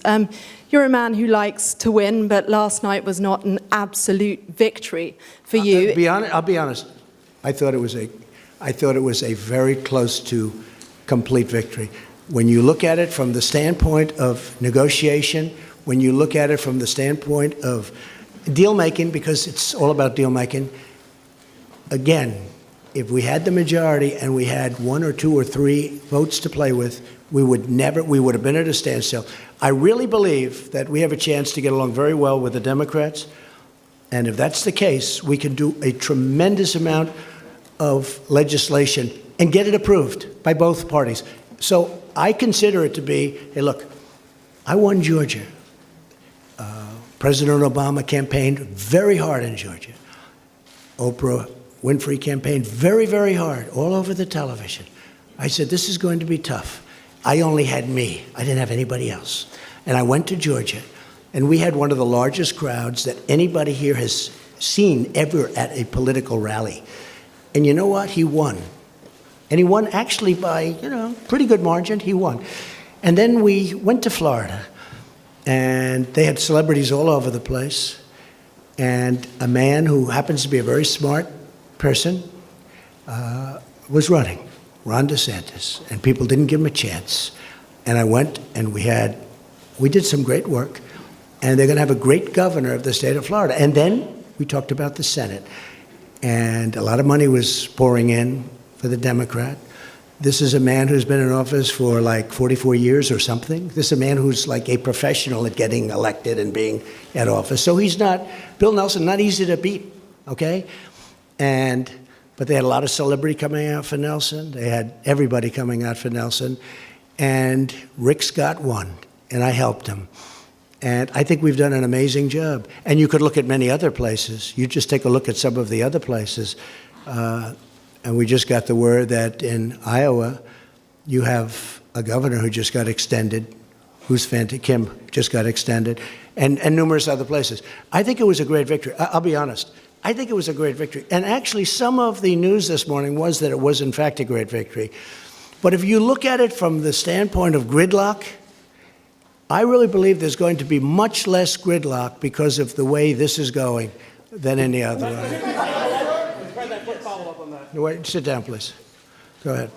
You're a man who likes to win, but last night was not an absolute victory for you. I'll be honest. I thought it was a very close to complete victory. When you look at it from the standpoint of negotiation, when you look at it from the standpoint of deal making, because it's all about deal making, again, if we had the majority and we had 1 or 2 or 3 votes to play with, we would have been at a standstill. I really believe that we have a chance to get along very well with the Democrats. And if that's the case, we can do a tremendous amount of legislation and get it approved by both parties. So I consider it to be, hey, look, I won Georgia. President Obama campaigned very hard in Georgia. Oprah Winfrey campaigned very, very hard all over the television. I said, this is going to be tough. I only had me. I didn't have anybody else. And I went to Georgia, and we had one of the largest crowds that anybody here has seen ever at a political rally. And you know what? He won. And he won actually by, pretty good margin. He won. And then we went to Florida, and they had celebrities all over the place. And a man who happens to be a very smart person was running, Ron DeSantis, and people didn't give him a chance. And I went, and we did some great work, and they're going to have a great governor of the state of Florida. And then we talked about the Senate, and a lot of money was pouring in for the Democrat. This is a man who's been in office for like 44 years or something. This is a man who's like a professional at getting elected and being at office. So he's not, Bill Nelson, not easy to beat, okay? But they had a lot of celebrity coming out for Nelson. They had everybody coming out for Nelson. And Rick Scott won, and I helped him. And I think we've done an amazing job. And you could look at many other places. You just take a look at some of the other places. And we just got the word that in Iowa, you have a governor who just got extended, Kim just got extended, and numerous other places. I think it was a great victory. I'll be honest. I think it was a great victory. And actually, some of the news this morning was that it was, in fact, a great victory. But if you look at it from the standpoint of gridlock, I really believe there's going to be much less gridlock because of the way this is going than any other way. Wait, sit down, please. Go ahead.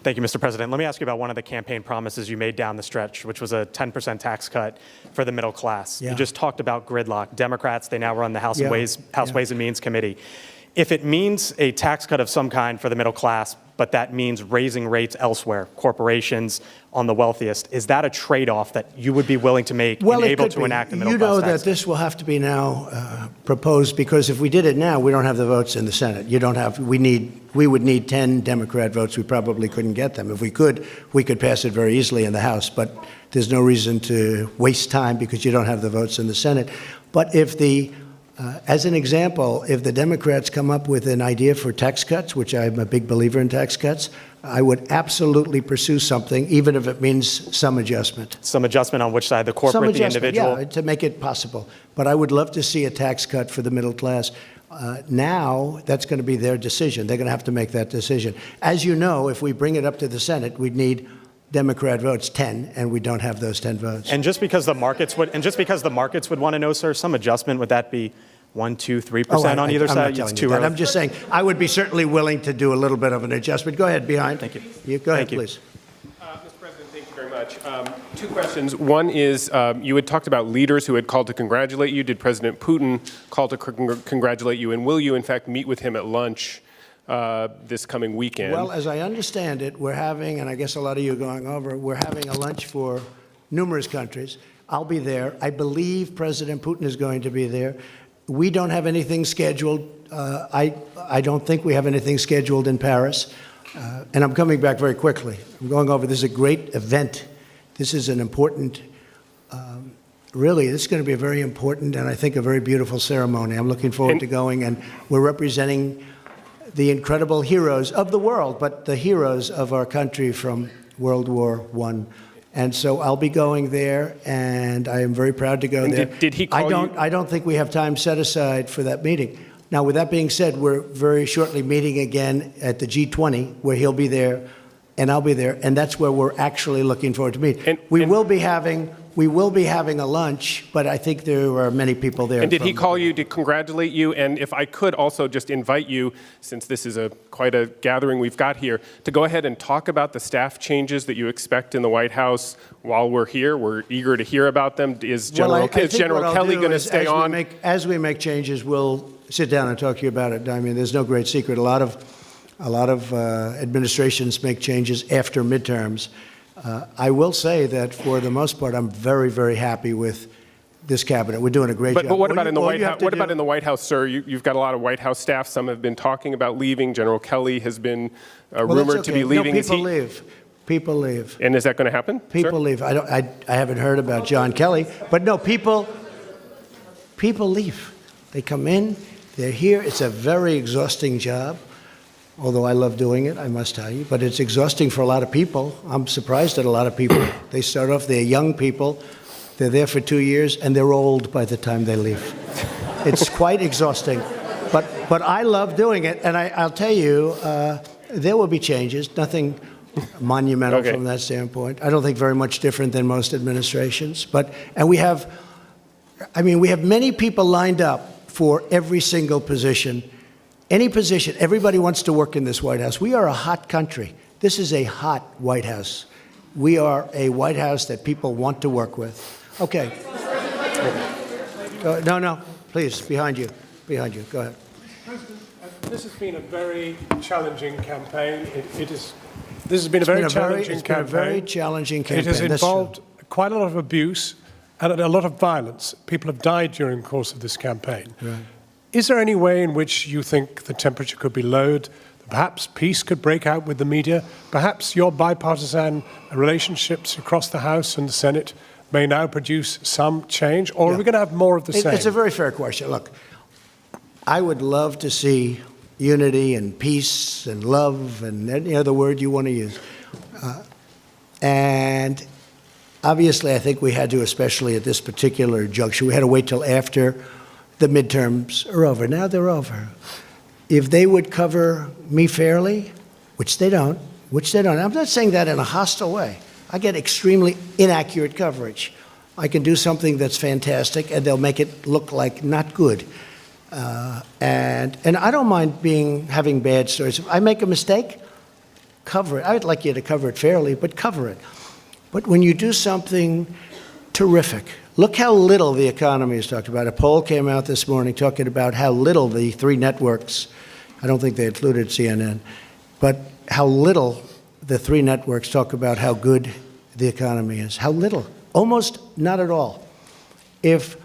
Thank you, Mr. President. Let me ask you about one of the campaign promises you made down the stretch, which was a 10% tax cut for the middle class. Yeah. You just talked about gridlock. Democrats, they now run the House Ways and Means Committee. If it means a tax cut of some kind for the middle class, but that means raising rates elsewhere, corporations on the wealthiest, is that a trade-off that you would be willing to make and able to enact a middle class tax? You know that this will have to be now proposed, because if we did it now, we don't have the votes in the Senate. We would need 10 Democrat votes. We probably couldn't get them. If we could pass it very easily in the House, but there's no reason to waste time because you don't have the votes in the Senate. But as an example, if the Democrats come up with an idea for tax cuts, which I'm a big believer in tax cuts, I would absolutely pursue something, even if it means some adjustment. Some adjustment on which side, the corporate, the individual? Yeah, to make it possible. But I would love to see a tax cut for the middle class. Now, that's going to be their decision. They're going to have to make that decision. As you know, if we bring it up to the Senate, we'd need Democrat votes 10, and we don't have those 10 votes. And just because the markets would want to know, sir, some adjustment, would that be 1%, 2%, 3% on either side? It's too early. I'm just saying I would be certainly willing to do a little bit of an adjustment. Go ahead, behind. Thank you. Go ahead, please. Mr. President, thank you very much. 2 questions. One is, you had talked about leaders who had called to congratulate you. Did President Putin call to congratulate you? And will you, in fact, meet with him at lunch this coming weekend. Well, as I understand it, we're having, and I guess a lot of you are going over, we're having a lunch for numerous countries. I'll be there. I believe President Putin is going to be there. We don't have anything scheduled. I don't think we have anything scheduled in Paris. And I'm coming back very quickly. I'm going over. This is a great event. This is an important, really, this is going to be a very important and I think a very beautiful ceremony. I'm looking forward to going, and we're representing the incredible heroes of the world, but the heroes of our country from World War I. And so I'll be going there, and I am very proud to go there. Did he call you? I don't think we have time set aside for that meeting. Now, with that being said, we're very shortly meeting again at the G20, where he'll be there and I'll be there, and that's where we're actually looking forward to meet. We will be having a lunch, but I think there are many people there. And did he call you to congratulate you? And if I could also just invite you, since this is quite a gathering we've got here, to go ahead and talk about the staff changes that you expect in the White House while we're here. We're eager to hear about them. Is General Kelly going to stay on? As we make changes, we'll sit down and talk to you about it. I mean, there's no great secret. A lot of administrations make changes after midterms. I will say that for the most part, I'm very, very happy with this cabinet. We're doing a great job. But what about in the White House? What about in the White House, sir? You've got a lot of White House staff. Some have been talking about leaving. General Kelly has been rumored to be leaving. No, people leave. People leave. And is that going to happen? People leave. I haven't heard about John Kelly, but no, people leave. They come in. They're here. It's a very exhausting job. Although I love doing it, I must tell you, but it's exhausting for a lot of people. I'm surprised at a lot of people. They start off, they're young people, they're there for 2 years, and they're old by the time they leave. It's quite exhausting, but I love doing it, and I'll tell you, there will be changes, nothing monumental from that standpoint. I don't think very much different than most administrations, and we have many people lined up for every single position. Any position, everybody wants to work in this White House. We are a hot country. This is a hot White House. We are a White House that people want to work with. Okay. No, please, behind you. Go ahead. President, this has been a very challenging campaign. This has been a very challenging campaign. It's been a very challenging campaign. It has involved quite a lot of abuse and a lot of violence. People have died during the course of this campaign. Right. Is there any way in which you think the temperature could be lowered? Perhaps peace could break out with the media? Perhaps your bipartisan relationships across the House and the Senate may now produce some change? Or are we going to have more of the same? It's a very fair question. Look, I would love to see unity and peace and love and any other word you want to use. And obviously, I think we had to, especially at this particular juncture, we had to wait till after the midterms are over. Now they're over. If they would cover me fairly, which they don't, I'm not saying that in a hostile way. I get extremely inaccurate coverage. I can do something that's fantastic, and they'll make it look like not good. And I don't mind having bad stories. If I make a mistake, cover it. I'd like you to cover it fairly, but cover it. But when you do something terrific, look how little the economy is talked about. A poll came out this morning talking about how little the three networks, I don't think they included CNN, but how little the three networks talk about how good the economy is. How little. Almost not at all. If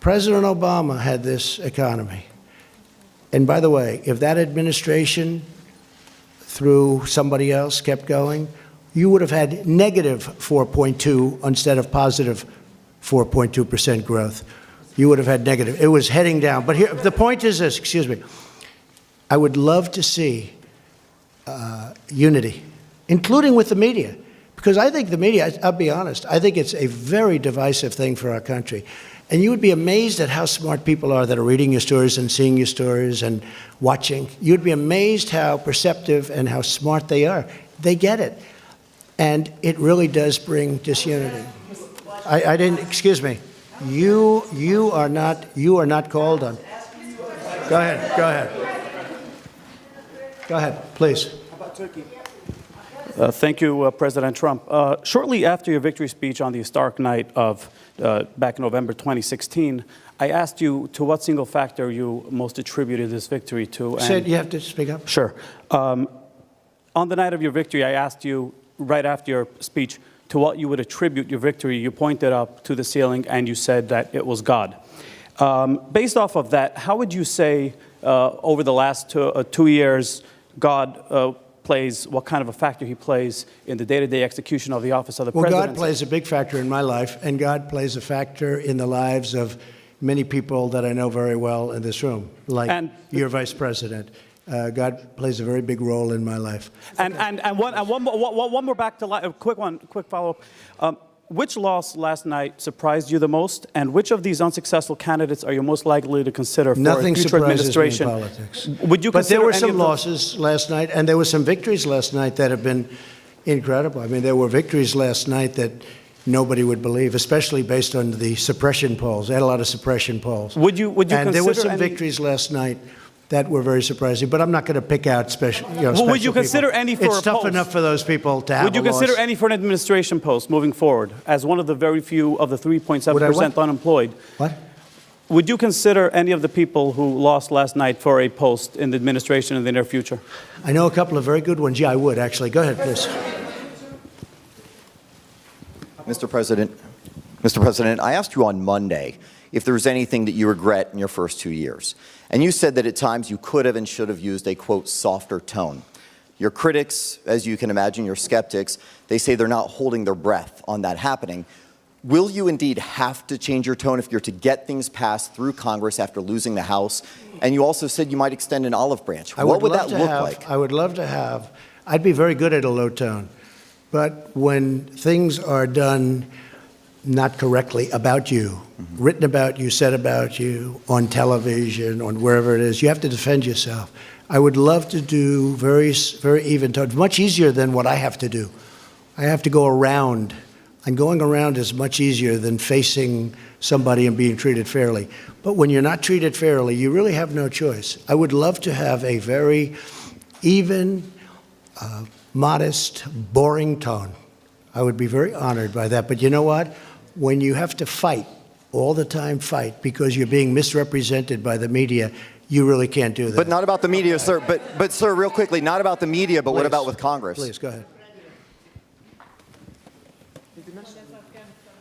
President Obama had this economy, and by the way, if that administration through somebody else kept going, you would have had negative 4.2 instead of positive 4.2% growth. You would have had negative. It was heading down. But here, the point is this, excuse me. I would love to see unity, including with the media, because I think the media, I'll be honest, I think it's a very divisive thing for our country. And you would be amazed at how smart people are that are reading your stories and seeing your stories and watching. You'd be amazed how perceptive and how smart they are. They get it. And it really does bring disunity. I didn't, excuse me. You are not called on. Go ahead, please. How about Turkey? Thank you, President Trump. Shortly after your victory speech on the historic night of back in November 2016, I asked you to what single factor you most attributed this victory to. Said you have to speak up. Sure. On the night of your victory, I asked you, right after your speech, to what you would attribute your victory. You pointed up to the ceiling and you said that it was God. Based off of that, how would you say over the last 2 years God plays, what kind of a factor he plays in the day-to-day execution of the office of the president? Well, God plays a big factor in my life, and God plays a factor in the lives of many people that I know very well in this room, like your vice president. God plays a very big role in my life. And one more back to a quick follow-up. Which loss last night surprised you the most, and which of these unsuccessful candidates are you most likely to consider for Nothing a future administration? surprises me in politics. Would you but there consider were any some of those- losses last night, and there were some victories last night that have been incredible. I mean, there were victories last night that nobody would believe, especially based on the suppression polls. I had a lot of suppression polls. Would you and there were consider some any- victories last night that were very surprising, but I'm not going to pick out special. Well, would you consider any for It's a tough post? enough for those people to have. Would you a loss. consider any for an administration post moving forward as one of the very few of the 3.7% unemployed? What? Would you consider any of the people who lost last night for a post in the administration in the near future? I know a couple of very good ones. Yeah, I would actually. Go ahead, please. Mr. President, I asked you on Monday if there was anything that you regret in your first 2 years. And you said that at times you could have and should have used a, quote, softer tone. Your critics, as you can imagine, your skeptics, they say they're not holding their breath on that happening. Will you indeed have to change your tone if you're to get things passed through Congress after losing the House? And you also said you might extend an olive branch. What would that look like? I would love to have. I'd be very good at a low tone. But when things are done not correctly about you, written about you, said about you, on television, on wherever it is, you have to defend yourself. I would love to do very even tones, much easier than what I have to do. I have to go around, and going around is much easier than facing somebody and being treated fairly. But when you're not treated fairly, you really have no choice. I would love to have a very even, modest, boring tone. I would be very honored by that. But you know what? When you have to fight, all the time fight, because you're being misrepresented by the media, you really can't do that. But not about the media, sir. But sir, real quickly, not about the media, but what about with Congress? Please, go ahead.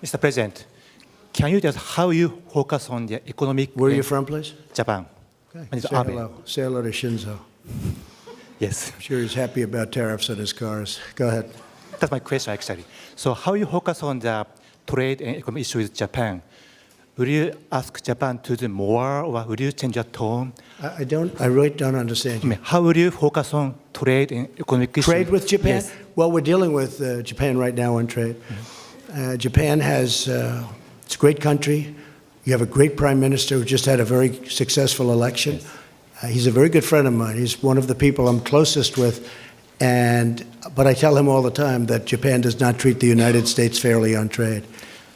Mr. President, can you just how you focus on the economic... Where are you from, please? Japan. Okay. Say hello. Say hello to Shinzo. Yes. I'm sure he's happy about tariffs on his cars. Go ahead. That's my question, actually. So how you focus on the trade and economic issue with Japan? Will you ask Japan to do more, or will you change your tone? I really don't understand you. How will you focus on trade and economic issues? Trade with Japan? Yes. Well, we're dealing with Japan right now on trade. Japan has, it's a great country. You have a great prime minister who just had a very successful election. He's a very good friend of mine. He's one of the people I'm closest with. But I tell him all the time that Japan does not treat the United States fairly on trade.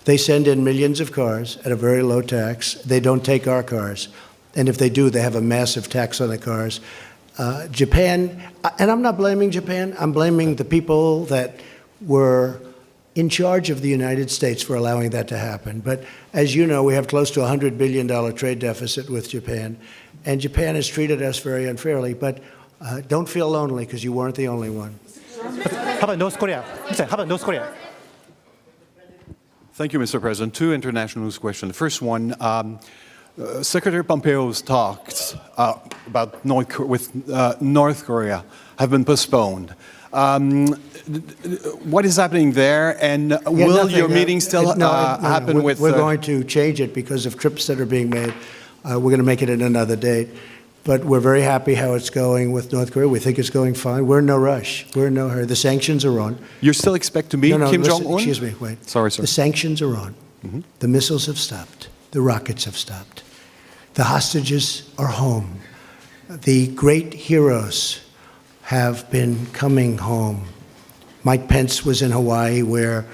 They send in millions of cars at a very low tax. They don't take our cars. And if they do, they have a massive tax on the cars. Japan, and I'm not blaming Japan, I'm blaming the people that were in charge of the United States for allowing that to happen. But as you know, we have close to a $100 billion trade deficit with Japan. And Japan has treated us very unfairly. But don't feel lonely, because you weren't the only one. How about North Korea? How about North Korea? Thank you, Mr. President. Two international news questions. The first one, Secretary Pompeo's talks about North Korea have been postponed. What is happening there, and will your meeting still happen with... We're going to change it because of trips that are being made. We're going to make it at another date. But we're very happy how it's going with North Korea. We think it's going fine. We're in no rush. We're in no hurry. The sanctions are on. You still expect to meet Kim Jong-un? Excuse me, wait. Sorry, sir. The sanctions are on. The missiles have stopped. The rockets have stopped. The hostages are home. The great heroes have been coming home. Mike Pence was in Hawaii, where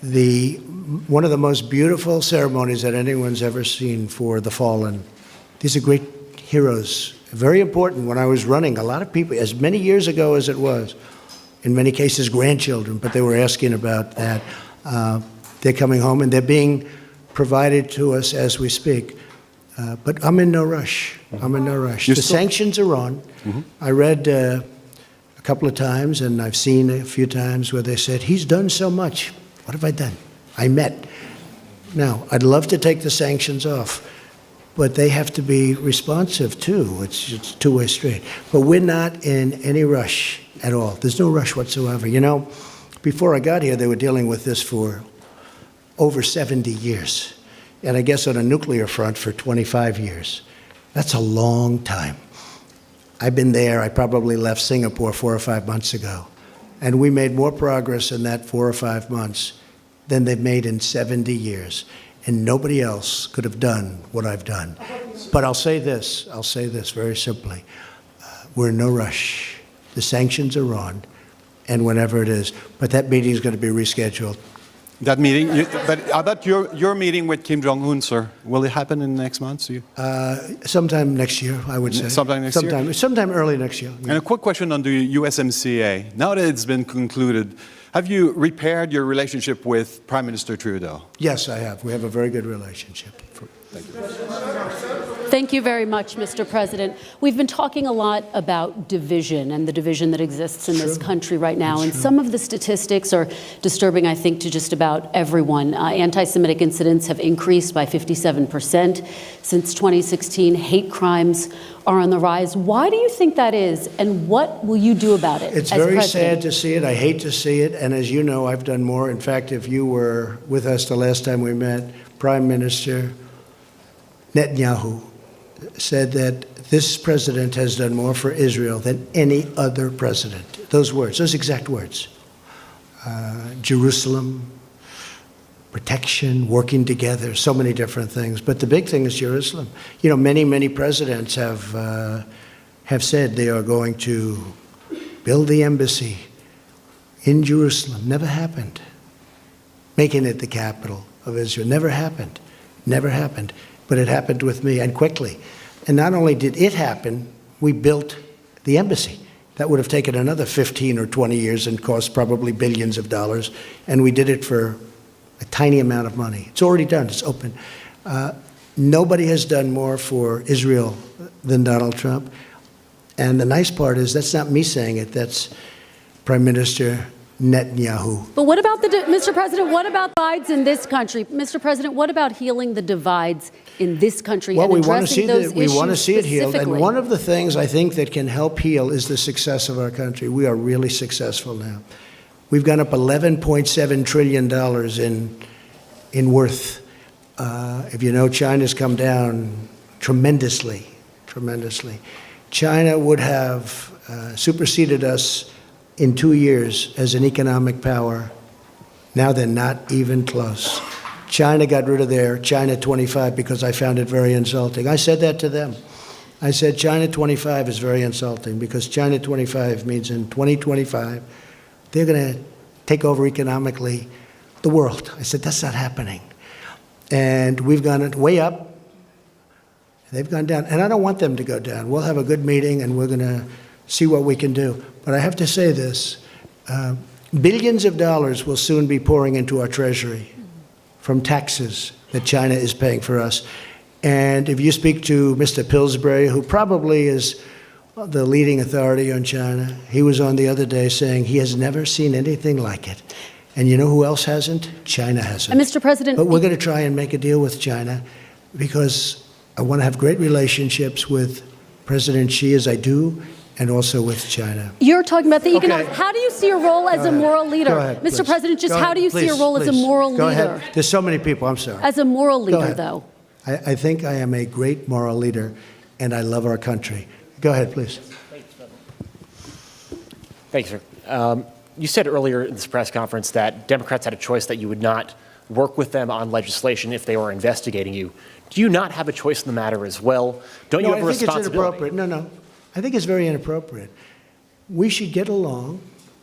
one of the most beautiful ceremonies that anyone's ever seen for the fallen. These are great heroes. Very important. When I was running, a lot of people, as many years ago as it was, in many cases grandchildren, but they were asking about that. They're coming home, and they're being provided to us as we speak. But I'm in no rush. I'm in no rush. The sanctions are on. I read a couple of times, and I've seen a few times where they said, he's done so much. What have I done? I met. Now, I'd love to take the sanctions off, but they have to be responsive, too. It's a two-way street. But we're not in any rush at all. There's no rush whatsoever. You know, before I got here, they were dealing with this for over 70 years. And I guess on a nuclear front for 25 years. That's a long time. I've been there. I probably left Singapore 4 or 5 months ago. And we made more progress in that 4 or 5 months than they've made in 70 years. And nobody else could have done what I've done. But I'll say this very simply. We're in no rush. The sanctions are on, and whenever it is. But that meeting is going to be rescheduled. That meeting, but how about your meeting with Kim Jong-un, sir? Will it happen in the next month? Sometime next year, I would say. Sometime next year? Sometime early next year. And a quick question on the USMCA. Now that it's been concluded, have you repaired your relationship with Prime Minister Trudeau? Yes, I have. We have a very good relationship. Thank you. Thank you very much, Mr. President. We've been talking a lot about division and the division that exists in this country right now. And some of the statistics are disturbing, I think, to just about everyone. Anti-Semitic incidents have increased by 57% since 2016. Hate crimes are on the rise. Why do you think that is, and what will you do about it? It's very sad to see it. I hate to see it. And as you know, I've done more. In fact, if you were with us the last time we met, Prime Minister Netanyahu said that this president has done more for Israel than any other president. Those words, those exact words. Jerusalem, protection, working together, so many different things. But the big thing is Jerusalem. You know, many presidents have said they are going to build the embassy in Jerusalem. Never happened. Making it the capital of Israel. Never happened. Never happened. But it happened with me, and quickly. And not only did it happen, we built the embassy. That would have taken another 15 or 20 years and cost probably billions of dollars. And we did it for a tiny amount of money. It's already done. It's open. Nobody has done more for Israel than Donald Trump. And the nice part is that's not me saying it. That's Prime Minister Netanyahu. But what about Mr. President, what about divides in this country? Mr. President, what about healing the divides in this country and addressing those issues we want to see it healed. And specifically? one of the things I think that can help heal is the success of our country. We are really successful now. We've gone up $11.7 trillion in worth. If you know, China's come down tremendously. China would have superseded us in 2 years as an economic power. Now they're not even close. China got rid of their China 25 because I found it very insulting. I said that to them. I said China 25 is very insulting because China 25 means in 2025 they're going to take over economically the world. I said that's not happening. And we've gone way up. They've gone down. And I don't want them to go down. We'll have a good meeting and we're going to see what we can do. But I have to say this, billions of dollars will soon be pouring into our treasury from taxes that China is paying for us. And if you speak to Mr. Pillsbury, who probably is the leading authority on China, he was on the other day saying he has never seen anything like it. And you know who else hasn't? China hasn't. And Mr. President, but we're going to try and make a deal with China because I want to have great relationships with President Xi, as I do, and also with China. You're talking about the economic. How do you see your role as a moral leader? Mr. President, just how do you see your role as a moral leader? Go ahead. There's so many people, I'm sorry. As a moral leader, though. I think I am a great moral leader, and I love our country. Go ahead, please. Thanks, sir. You said earlier in this press conference that Democrats had a choice that you would not work with them on legislation if they were investigating you. Do you not have a choice in the matter as well? Don't you have a responsibility? It's inappropriate. No. I think it's very inappropriate. We should get along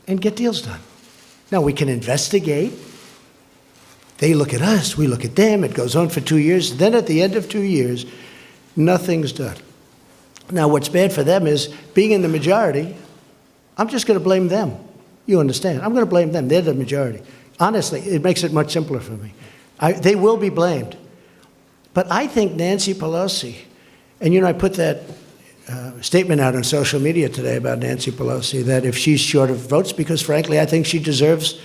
and get deals done. Now, we can investigate. They look at us, we look at them. It goes on for 2 years. Then at the end of 2 years, nothing's done. Now, what's bad for them is being in the majority, I'm just going to blame them. You understand? I'm going to blame them. They're the majority. Honestly, it makes it much simpler for me. They will be blamed. But I think Nancy Pelosi, and I put that statement out on social media today about Nancy Pelosi, that if she's short of votes, because frankly, I think she deserves,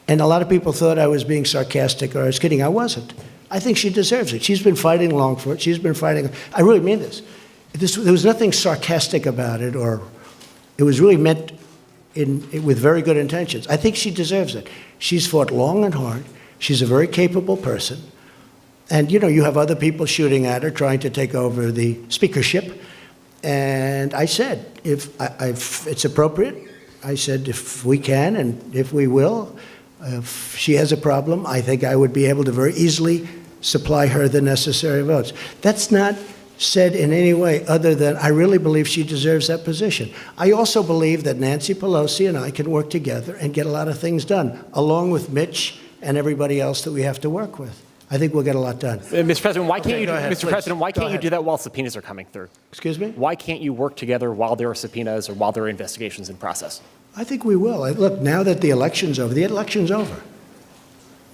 and a lot of people thought I was being sarcastic or I was kidding. I wasn't. I think she deserves it. She's been fighting long for it. She's been fighting. I really mean this. There was nothing sarcastic about it, or it was really meant with very good intentions. I think she deserves it. She's fought long and hard. She's a very capable person. And, you have other people shooting at her, trying to take over the speakership. And I said, if it's appropriate, I said, if we can and if we will, if she has a problem, I think I would be able to very easily supply her the necessary votes. That's not said in any way other than I really believe she deserves that position. I also believe that Nancy Pelosi and I can work together and get a lot of things done, along with Mitch and everybody else that we have to work with. I think we'll get a lot done. Mr. President, why can't why can't you ahead. do that while subpoenas are coming through? Excuse me? Why can't you work together while there are subpoenas or while there are investigations in process? I think we will. Look, now that the election's over,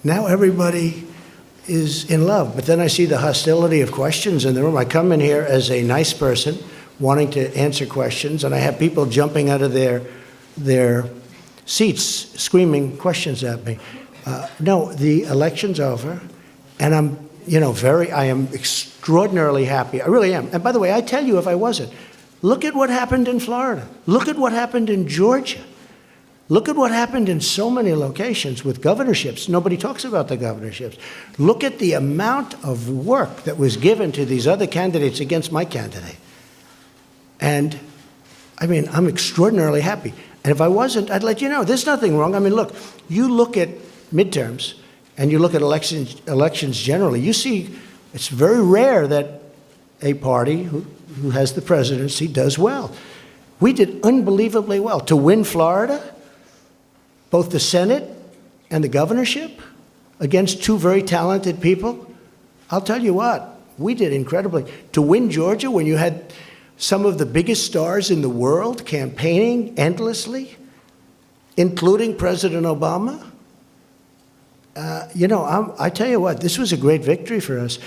Now everybody is in love. But then I see the hostility of questions in the room. I come in here as a nice person wanting to answer questions, and I have people jumping out of their seats screaming questions at me. No, the election's over, and I am extraordinarily happy. I really am. And by the way, I tell you, if I wasn't, look at what happened in Florida. Look at what happened in Georgia. Look at what happened in so many locations with governorships. Nobody talks about the governorships. Look at the amount of work that was given to these other candidates against my candidate. And, I'm extraordinarily happy. And if I wasn't, I'd let you know. There's nothing wrong. Look, you look at midterms and you look at elections generally, you see it's very rare that a party who has the presidency does well. We did unbelievably well to win Florida, both the Senate and the governorship, against two very talented people. I'll tell you what, we did incredibly. To win Georgia when you had some of the biggest stars in the world campaigning endlessly, including President Obama, I tell you what, this was a great victory for us.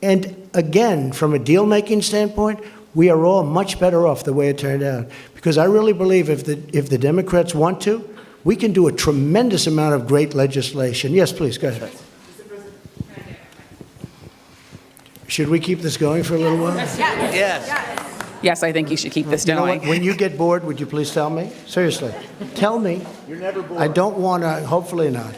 And again, from a deal-making standpoint, we are all much better off the way it turned out. Because I really believe if the Democrats want to, we can do a tremendous amount of great legislation. Yes, please, go ahead. Should we keep this going for a little while? Yes, I think you should keep this going. When you get bored, would you please tell me? Seriously, tell me. You're never bored. I don't want to, hopefully not.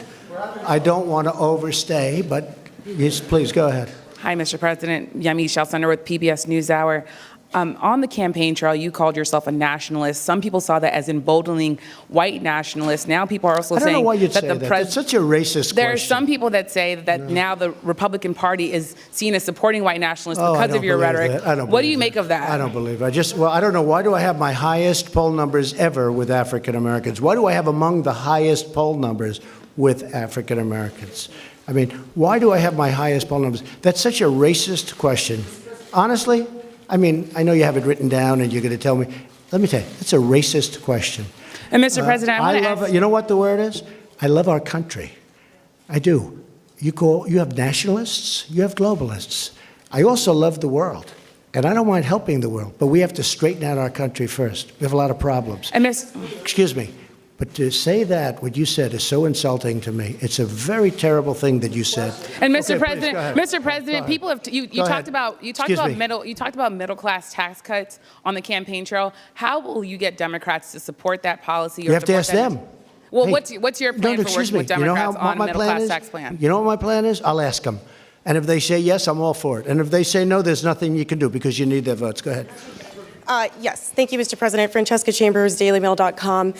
I don't want to overstay, but yes, please, go ahead. Hi, Mr. President. Yamiche, Alcindor with PBS NewsHour. On the campaign trail, you called yourself a nationalist. Some people saw that as emboldening white nationalists. Now people are also saying that I don't know why you'd say that. That's such a racist There are question. some people that say that now the Republican Party is seen as supporting white nationalists I because don't of your believe rhetoric. that. I don't What do believe you make of that? I don't believe it. I don't know. Why do I have my highest poll numbers ever with African Americans? Why do I have among the highest poll numbers with African Americans? Why do I have my highest poll numbers? That's such a racist question. Honestly, I know you have it written down and you're going to tell me. Let me tell you, it's a racist question. And Mr. President, I want to ask. You know what the word is? I love our country. I do. You have nationalists, you have globalists. I also love the world. And I don't mind helping the world, but we have to straighten out our country first. We have a lot of problems. And Excuse me. But to say that, what you said, is so insulting to me. It's a very terrible thing that you said. And Mr. Okay, President, please, Mr. President, people have you talked about middle class tax cuts on the campaign trail. How will you get Democrats to support that policy? Or You have to ask them. Well, Hey, what's your plan for working with Democrats on a middle class tax plan? You know what my plan is? I'll ask them. And if they say yes, I'm all for it. And if they say no, there's nothing you can do because you need their votes. Go ahead. Yes, thank you, Mr. President. Francesca Chambers, DailyMail.com.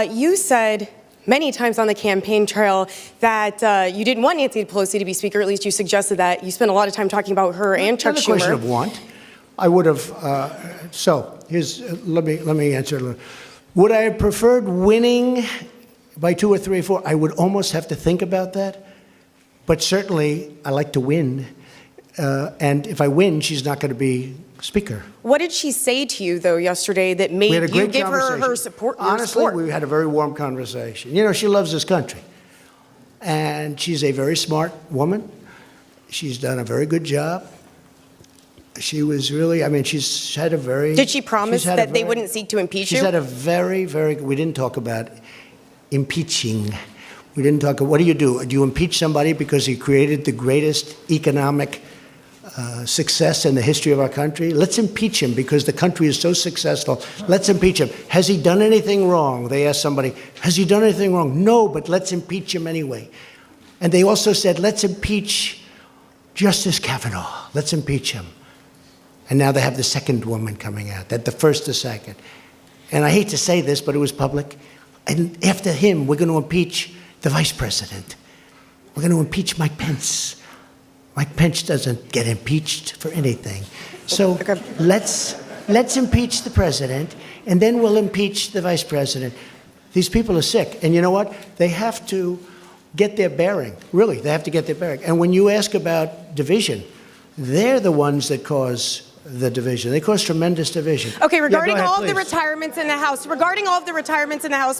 You said many times on the campaign trail that you didn't want Nancy Pelosi to be Speaker. At least you suggested that. You spent a lot of time talking about her and Chuck Schumer. Not a question of want. I would have. Let me answer a little. Would I have preferred winning by 2 or 3 or 4? I would almost have to think about that. But certainly, I like to win. And if I win, she's not going to be Speaker. What did she say to you, though, yesterday that We made had a you great give her conversation. support? Honestly, we had a very warm conversation. You know, she loves this country. And she's a very smart woman. She's done a very good job. She was really, I mean, she's had a very... Did she promise that they wouldn't seek to impeach you? She's had a very, we didn't talk about impeaching. We didn't talk, what do? Do you impeach somebody because he created the greatest economic success in the history of our country? Let's impeach him because the country is so successful. Let's impeach him. Has he done anything wrong? They asked somebody, has he done anything wrong? No, but let's impeach him anyway. And they also said, let's impeach Justice Kavanaugh. Let's impeach him. And now they have the second woman coming out, that the first, the second. And I hate to say this, but it was public. And after him, we're going to impeach the vice president. We're going to impeach Mike Pence. Mike Pence doesn't get impeached for anything. So let's impeach the president, and then we'll impeach the vice president. These people are sick. And you know what? They have to get their bearing. Really, they have to get their bearing. And when you ask about division, they're the ones that cause the division. They cause tremendous division. Okay, regarding all all of the retirements in the House,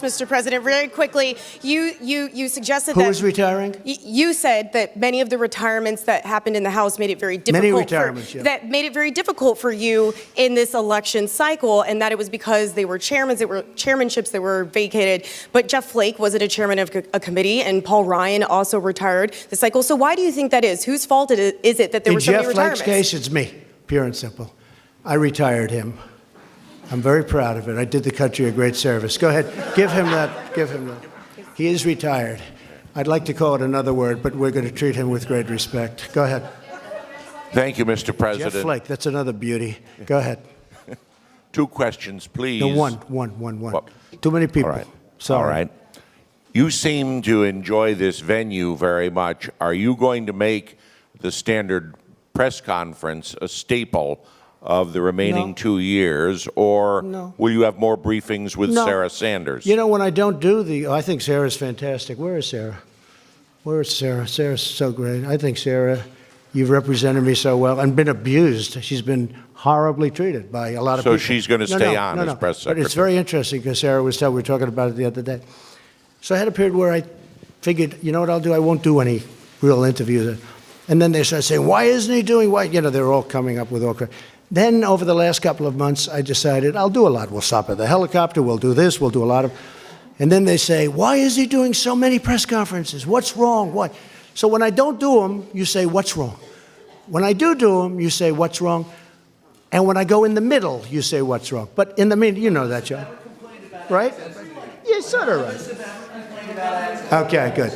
Mr. President, very quickly, you suggested that... Who is retiring? You said that many of the retirements that happened in the House made it very difficult... Many retirements, yeah. That made it very difficult for you in this election cycle, and that it was because they were chairmanships that were vacated. But Jeff Flake wasn't a chairman of a committee, and Paul Ryan also retired the cycle. So why do you think that is? Whose fault is it that there were so many retirements? In Jeff Flake's case, it's me. Pure and simple. I retired him. I'm very proud of it. I did the country a great service. Go ahead, give him that, give him that. He is retired. I'd like to call it another word, but we're going to treat him with great respect. Go ahead. Thank you, Mr. President. Jeff Flake, that's another beauty. Go ahead. 2 questions, please. No, one. Well, Too many people. all right. Sorry. All right. You seem to enjoy this venue very much. Are you going to make the standard press conference a staple of the remaining 2 years, or will you have more briefings with Sarah Sanders? You know, when I don't do I think Sarah's fantastic. Where is Sarah? Where is Sarah? Sarah's so great. I think, Sarah, you've represented me so well and been abused. She's been horribly treated by a lot of people. So she's going to stay on as press secretary? But it's very interesting because Sarah was telling, we were talking about it the other day. So I had a period where I figured, you know what I'll do? I won't do any real interviews. And then they started saying, why isn't he doing what? You know, they're all coming up with all kinds. Then over the last couple of months, I decided I'll do a lot. We'll stop at the helicopter. We'll do this. We'll do a lot of. And then they say, why is he doing so many press conferences? What's wrong? What? So when I don't do them, you say, what's wrong? When I do them, you say, what's wrong? And when I go in the middle, you say, what's wrong? But in the middle, you know that, John. Right? Yeah, sort of right. Okay, good.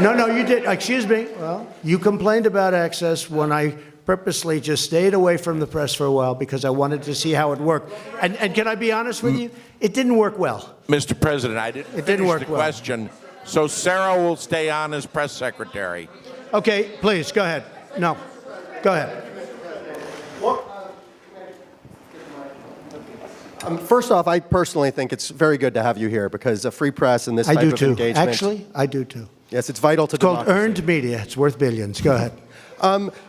No, you did. Excuse me. Well, you complained about access when I purposely just stayed away from the press for a while because I wanted to see how it worked. And can I be honest with you? It didn't work well. Mr. President, I didn't finish the question. So Sarah will stay on as press secretary. Okay, please, go ahead. No, go ahead. First off, I personally think it's very good to have you here because a free press and this type of engagement... Actually, I do too. Yes, it's vital to democracy. It's called earned media. It's worth billions. Go ahead.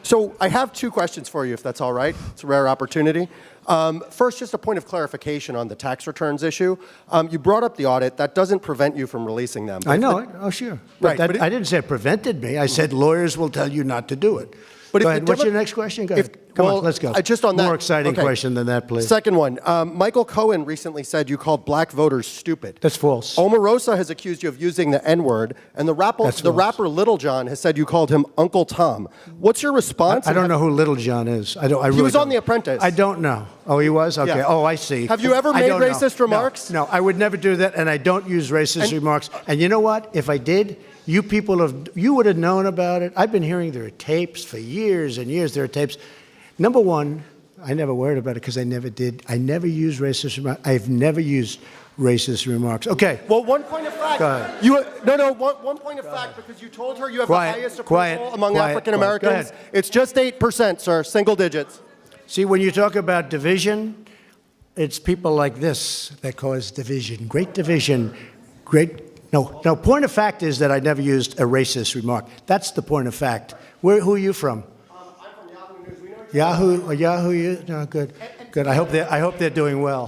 So I have 2 questions for you, if that's all right. It's a rare opportunity. First, just a point of clarification on the tax returns issue. You brought up the audit. That doesn't prevent you from releasing them. I know it. Oh, sure. Right. But I didn't say it prevented me. I said lawyers will tell you not to do it. But go ahead. What's your next question? Go ahead. Come on, let's go. Just on that. More exciting question than that, please. Second one. Michael Cohen recently said you called black voters stupid. That's false. Omarosa has accused you of using the N-word, and the rapper Little John has said you called him Uncle Tom. What's your response? I don't know who Little John is. I really He was on The Apprentice. I don't know. Oh, he was? Okay. Yeah. Oh, I see. Have you ever made racist remarks? No, I would never do that, and I don't use racist remarks. And you know what? If I did, you would have known about it. I've been hearing there are tapes for years and years. There are tapes. Number one, I never worried about it because I never did. I never used racist remarks. I've never used racist remarks. Okay. Well, one point of fact. Go ahead. One point of fact, because you told her you have the highest approval among African Americans. It's just 8%, sir, single digits. See, when you talk about division, it's people like this that cause division. Great division. No, point of fact is that I never used a racist remark. That's the point of fact. Who are you from? Yahoo, no, good. Good. I hope they're doing well.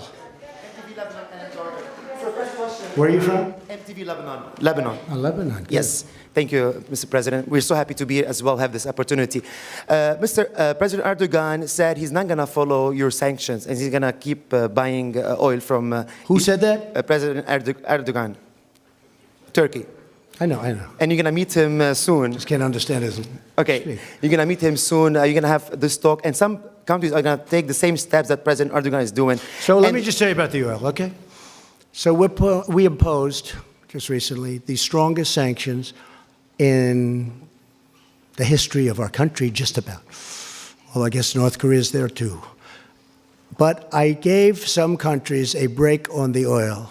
Where are you from? MTV Lebanon. Oh, Lebanon. Good. Yes. Thank you, Mr. President. We're so happy to be here as well, have this opportunity. President Erdogan said he's not going to follow your sanctions and he's going to keep buying oil from... Who said that? President Erdogan, Turkey. I know. And you're going to meet him soon. Just can't understand his... Okay. You're going to meet him soon. You're going to have this talk. And some countries are going to take the same steps that President Erdogan is doing. So let me just tell you about the oil, okay? So we imposed, just recently, the strongest sanctions in the history of our country, just about. Well, I guess North Korea is there too. But I gave some countries a break on the oil.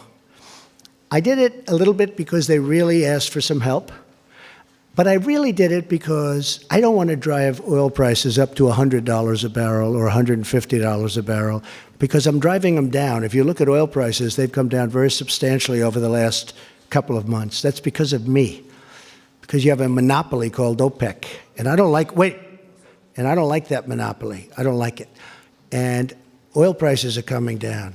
I did it a little bit because they really asked for some help. But I really did it because I don't want to drive oil prices up to $100 a barrel or $150 a barrel, because I'm driving them down. If you look at oil prices, they've come down very substantially over the last couple of months. That's because of me, because you have a monopoly called OPEC. And I don't like that monopoly. I don't like it. And oil prices are coming down.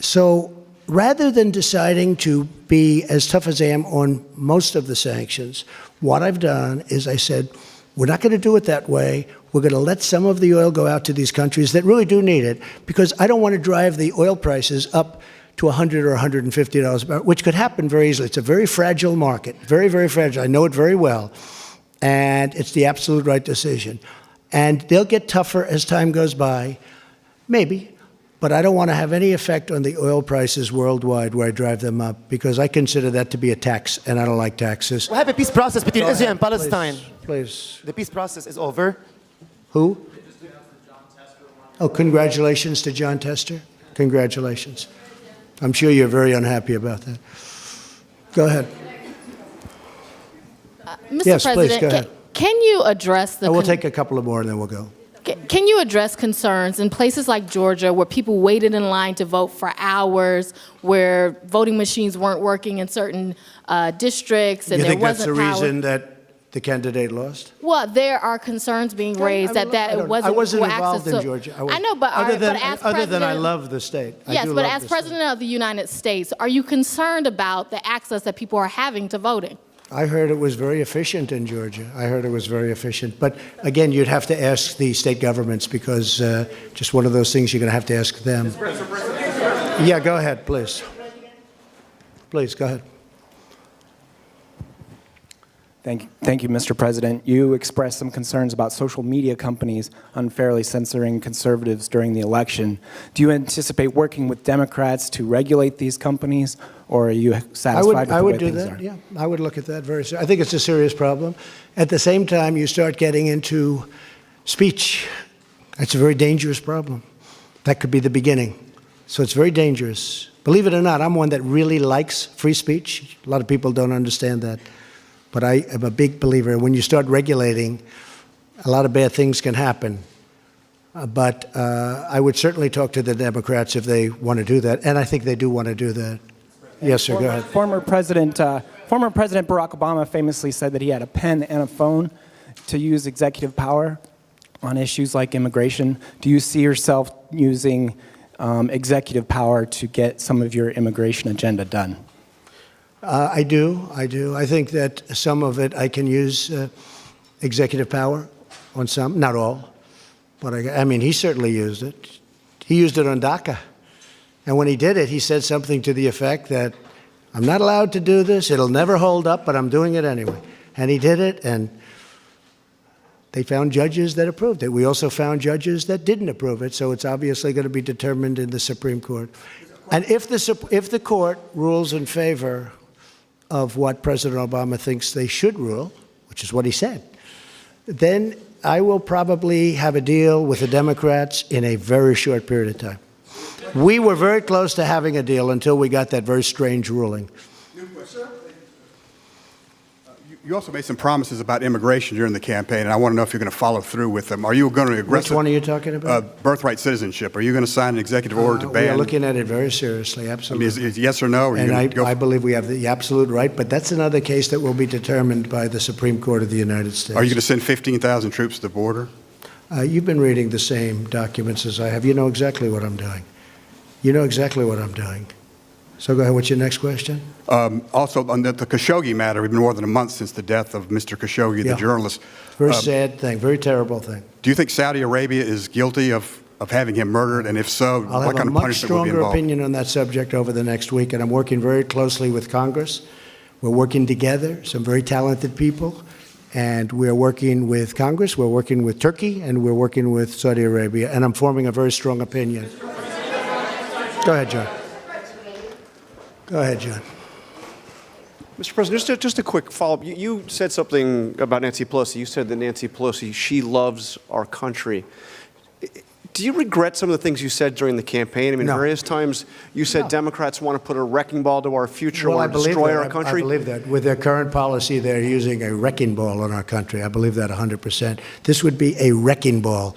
So rather than deciding to be as tough as I am on most of the sanctions, what I've done is I said, we're not going to do it that way. We're going to let some of the oil go out to these countries that really do need it, because I don't want to drive the oil prices up to $100 or $150 a barrel, which could happen very easily. It's a very fragile market, very, very fragile. I know it very well. And it's the absolute right decision. And they'll get tougher as time goes by, maybe. But I don't want to have any effect on the oil prices worldwide where I drive them up, because I consider that to be a tax, and I don't like taxes. We have a peace process between Israel and Palestine. Please. The peace process is over. Who? Oh, congratulations to John Tester. Congratulations. I'm sure you're very unhappy about that. Go ahead. Mr. Yes, President, please, go ahead. Can you address the... We'll take a couple of more and then we'll go. Can you address concerns in places like Georgia where people waited in line to vote for hours, where voting machines weren't working in certain districts, and you there think that's the wasn't power? reason that the candidate lost? Well, there are concerns being raised that it wasn't... I wasn't well, involved access in to- Georgia. I know, but other as than I love the state. Yes, but as President of the United States, are you concerned about the access that people are having to voting? I heard it was very efficient in Georgia. I heard it was very efficient. But again, you'd have to ask the state governments, because just one of those things you're going to have to ask them. Yeah, go ahead, please. Please, go ahead. Thank you, Mr. President. You expressed some concerns about social media companies unfairly censoring conservatives during the election. Do you anticipate working with Democrats to regulate these companies, or are you satisfied with the way things are? I would do that, yeah. I would look at that very seriously. I think it's a serious problem. At the same time, you start getting into speech. That's a very dangerous problem. That could be the beginning. So it's very dangerous. Believe it or not, I'm one that really likes free speech. A lot of people don't understand that. But I am a big believer. When you start regulating, a lot of bad things can happen. But I would certainly talk to the Democrats if they want to do that. And I think they do want to do that. Yes, sir, go ahead. Former President Barack Obama famously said that he had a pen and a phone to use executive power on issues like immigration. Do you see yourself using executive power to get some of your immigration agenda done? I do. I think that some of it I can use executive power on some, not all. But I mean, he certainly used it. He used it on DACA. And when he did it, he said something to the effect that, I'm not allowed to do this, it'll never hold up, but I'm doing it anyway. And he did it, and they found judges that approved it. We also found judges that didn't approve it, so it's obviously going to be determined in the Supreme Court. And if the court rules in favor of what President Obama thinks they should rule, which is what he said, then I will probably have a deal with the Democrats in a very short period of time. We were very close to having a deal until we got that very strange ruling. You also made some promises about immigration during the campaign, and I want to know if you're going to follow through with them. Are you going to aggressively... Which one are you talking about? Birthright citizenship. Are you going to sign an executive order to ban... We are looking at it very seriously, absolutely. I mean, is yes or no? Or and I believe we have the absolute right, but that's another case that will be determined by the Supreme Court of the United States. Are you going to send 15,000 troops to the border? You've been reading the same documents as I have. You know exactly what I'm doing. You know exactly what I'm doing. So go ahead. What's your next question? Also, on the Khashoggi matter, we've been more than a month since the death of Mr. Khashoggi, the journalist. Very sad thing, very terrible thing. Do you think Saudi Arabia is guilty of having him murdered? And if so, I'll what have kind a of much punishment will be stronger involved? opinion on that subject over the next week, and I'm working very closely with Congress. We're working together, some very talented people, and we're working with Congress, we're working with Turkey, and we're working with Saudi Arabia, and I'm forming a very strong opinion. Go ahead, John. Go ahead, John. Mr. President, just a quick follow-up. You said something about Nancy Pelosi. You said that Nancy Pelosi, she loves our country. Do you regret some of the things you said during the campaign? I mean, various times you said Democrats want to put a wrecking ball to our future, want to destroy our country. I believe that. With their current policy, they're using a wrecking ball on our country. I believe that 100%. This would be a wrecking ball.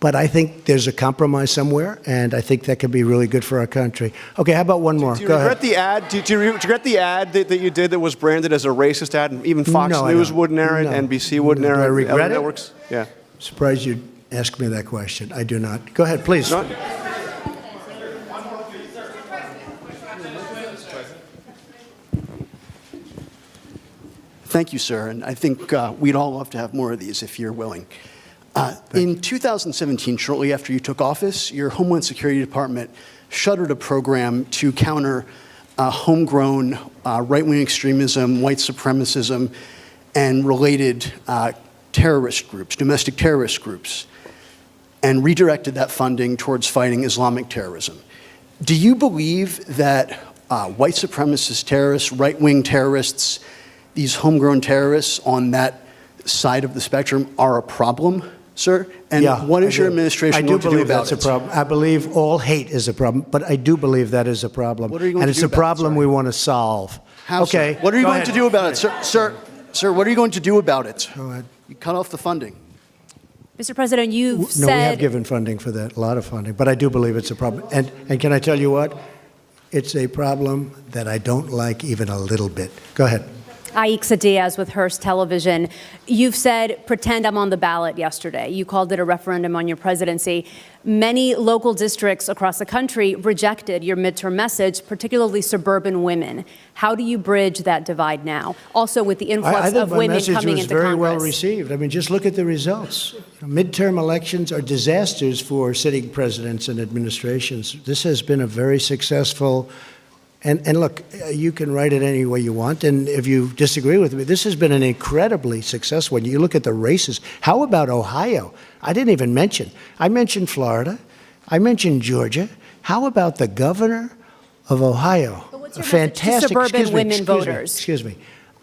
But I think there's a compromise somewhere, and I think that could be really good for our country. Okay, how about one more? Do you regret the ad? Do you regret the ad that you did that was branded as a racist ad, and even Fox News wouldn't air it, NBC wouldn't air it, Do I regret it? networks? Yeah. Surprised you asked me that question. I do not. Go ahead, please. Thank you, sir. And I think we'd all love to have more of these if you're willing. In 2017, shortly after you took office, your Homeland Security Department shuttered a program to counter homegrown right-wing extremism, white supremacism, and related terrorist groups, domestic terrorist groups, and redirected that funding towards fighting Islamic terrorism. Do you believe that white supremacist terrorists, right-wing terrorists, these homegrown terrorists on that side of the spectrum are a problem, sir? And what is your administration going to do about it? That's a problem. I believe all hate is a problem, but I do believe that is a problem. What are you going and to it's do a problem about it, we want to solve. How, okay. sir? What are you go going ahead. to do about it, sir? Sir, what are you going to do about it? Go ahead. You cut off the funding. Mr. President, you've said... No, we have given funding for that, a lot of funding, but I do believe it's a problem. And can I tell you what? It's a problem that I don't like even a little bit. Go ahead. Aixa Diaz with Hearst Television. You've said, pretend I'm on the ballot yesterday. You called it a referendum on your presidency. Many local districts across the country rejected your midterm message, particularly suburban women. How do you bridge that divide now? Also with the influx of women coming into Congress. I think my message was very well received. I mean, just look at the results. Midterm elections are disasters for sitting presidents and administrations. This has been a very successful. And look, you can write it any way you want, and if you disagree with me, this has been an incredibly successful one. You look at the races. How about Ohio? I didn't even mention. I mentioned Florida. I mentioned Georgia. How about the governor of Ohio? But what's your a fantastic, message to suburban women voters? Excuse me.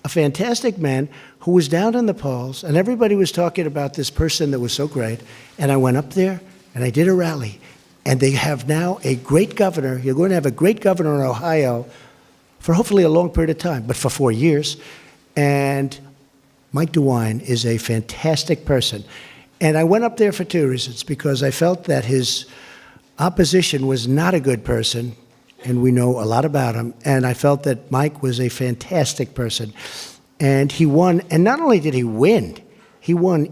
A fantastic man who was down in the polls, and everybody was talking about this person that was so great, and I went up there, and I did a rally. And they have now a great governor. You're going to have a great governor in Ohio for hopefully a long period of time, but for 4 years. And Mike DeWine is a fantastic person. And I went up there for two reasons, because I felt that his opposition was not a good person, and we know a lot about him. And I felt that Mike was a fantastic person. And he won. And not only did he win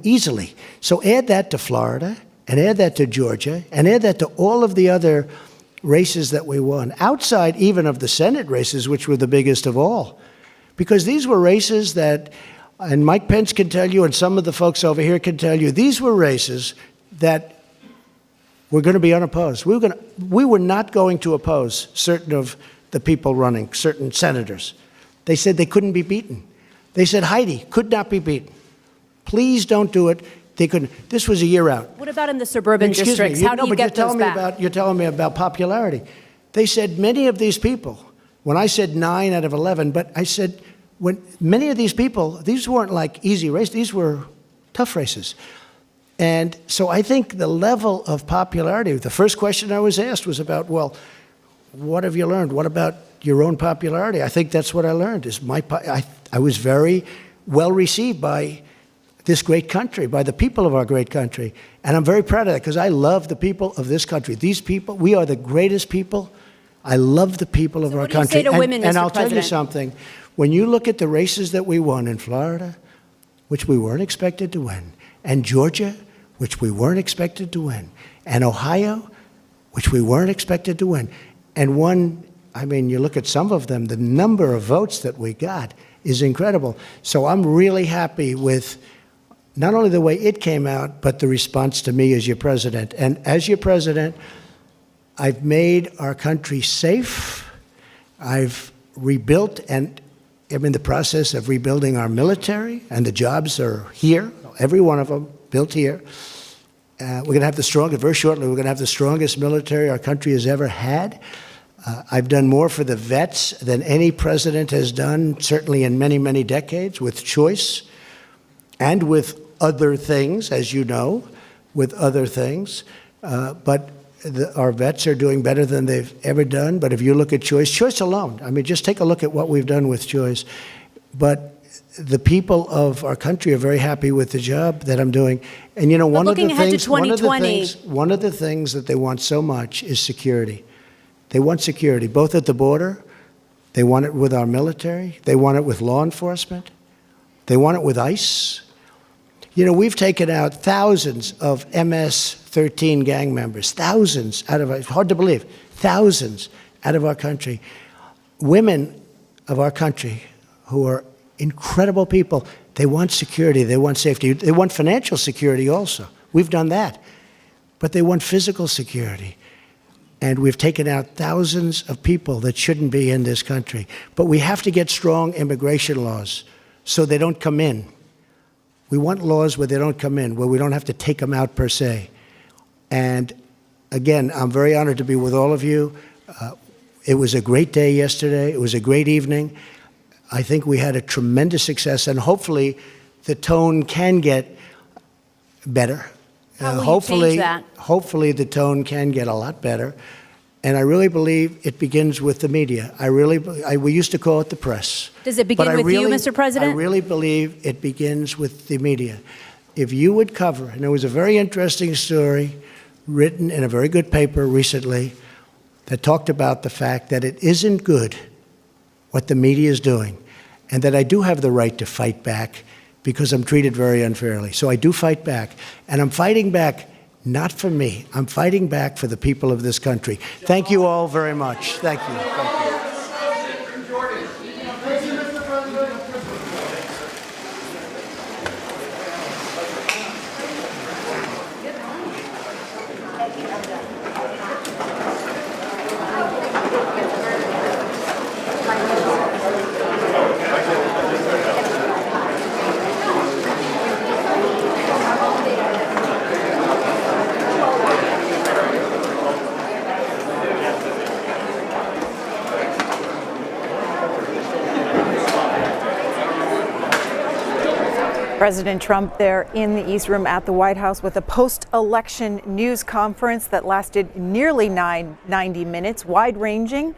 easily. So add that to Florida. And add that to Georgia, and add that to all of the other races that we won, outside even of the Senate races, which were the biggest of all. Because these were races that, and Mike Pence can tell you, and some of the folks over here can tell you, these were races that were going to be unopposed. We were not going to oppose certain of the people running, certain senators. They said they couldn't be beaten. They said Heidi could not be beaten. Please don't do it. They couldn't. This was a year out. What about in the suburban districts? How do you get those back? You're telling me about popularity. They said many of these people, when I said 9 out of 11, but I said when many of these people, these weren't like easy races. These were tough races. And so I think the level of popularity, the first question I was asked was about, well, what have you learned? What about your own popularity? I think that's what I learned. I was very well received by this great country, by the people of our great country. And I'm very proud of that, because I love the people of this country. These people, we are the greatest people. I love the people of our country. What do you say to women, Mr. And I'll tell you President? something. When you look at the races that we won in Florida, which we weren't expected to win, and Georgia, which we weren't expected to win, and Ohio, which we weren't expected to win, and won. I mean, you look at some of them, the number of votes that we got is incredible. So I'm really happy with not only the way it came out, but the response to me as your president. And as your president, I've made our country safe. I've rebuilt, and I'm in the process of rebuilding our military, and the jobs are here, every one of them built here. We're going to have the strongest, very shortly, we're going to have the strongest military our country has ever had. I've done more for the vets than any president has done, certainly in many, many decades, with choice and with other things, as you know, with other things. But our vets are doing better than they've ever done. But if you look at choice alone, I mean, just take a look at what we've done with choice. But the people of our country are very happy with the job that I'm doing. And you know, one of the things that they want so much is security. They want security, both at the border, they want it with our military, they want it with law enforcement, they want it with ICE. You know, we've taken out thousands of MS-13 gang members, thousands out of our, it's hard to believe, thousands out of our country. Women of our country who are incredible people, they want security, they want safety, they want financial security also. We've done that. But they want physical security. And we've taken out thousands of people that shouldn't be in this country. But we have to get strong immigration laws so they don't come in. We want laws where they don't come in, where we don't have to take them out per se. And again, I'm very honored to be with all of you. It was a great day yesterday. It was a great evening. I think we had a tremendous success, and hopefully the tone can get better. How will you change that? Hopefully the tone can get a lot better. And I really believe it begins with the media. We used to call it the press. Does it begin with you, Mr. President? I really believe it begins with the media. If you would cover, and there was a very interesting story written in a very good paper recently that talked about the fact that it isn't good what the media is doing, and that I do have the right to fight back because I'm treated very unfairly. So I do fight back, and I'm fighting back not for me. I'm fighting back for the people of this country. Thank you all very much. Thank you. Thank you. President Trump there in the East Room at the White House with a post-election news conference that lasted nearly 90 minutes, wide-ranging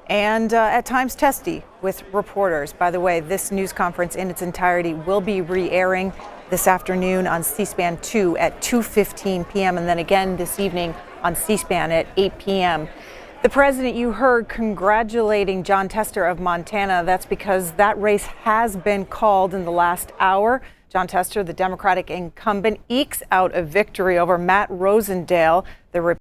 and at times testy with reporters. By the way, this news conference in its entirety will be re-airing this afternoon on C-SPAN 2 at 2:15 p.m. and then again this evening on C-SPAN at 8 p.m. The president you heard congratulating Jon Tester of Montana. That's because that race has been called in the last hour. Jon Tester, the Democratic incumbent, ekes out a victory over Matt Rosendale, the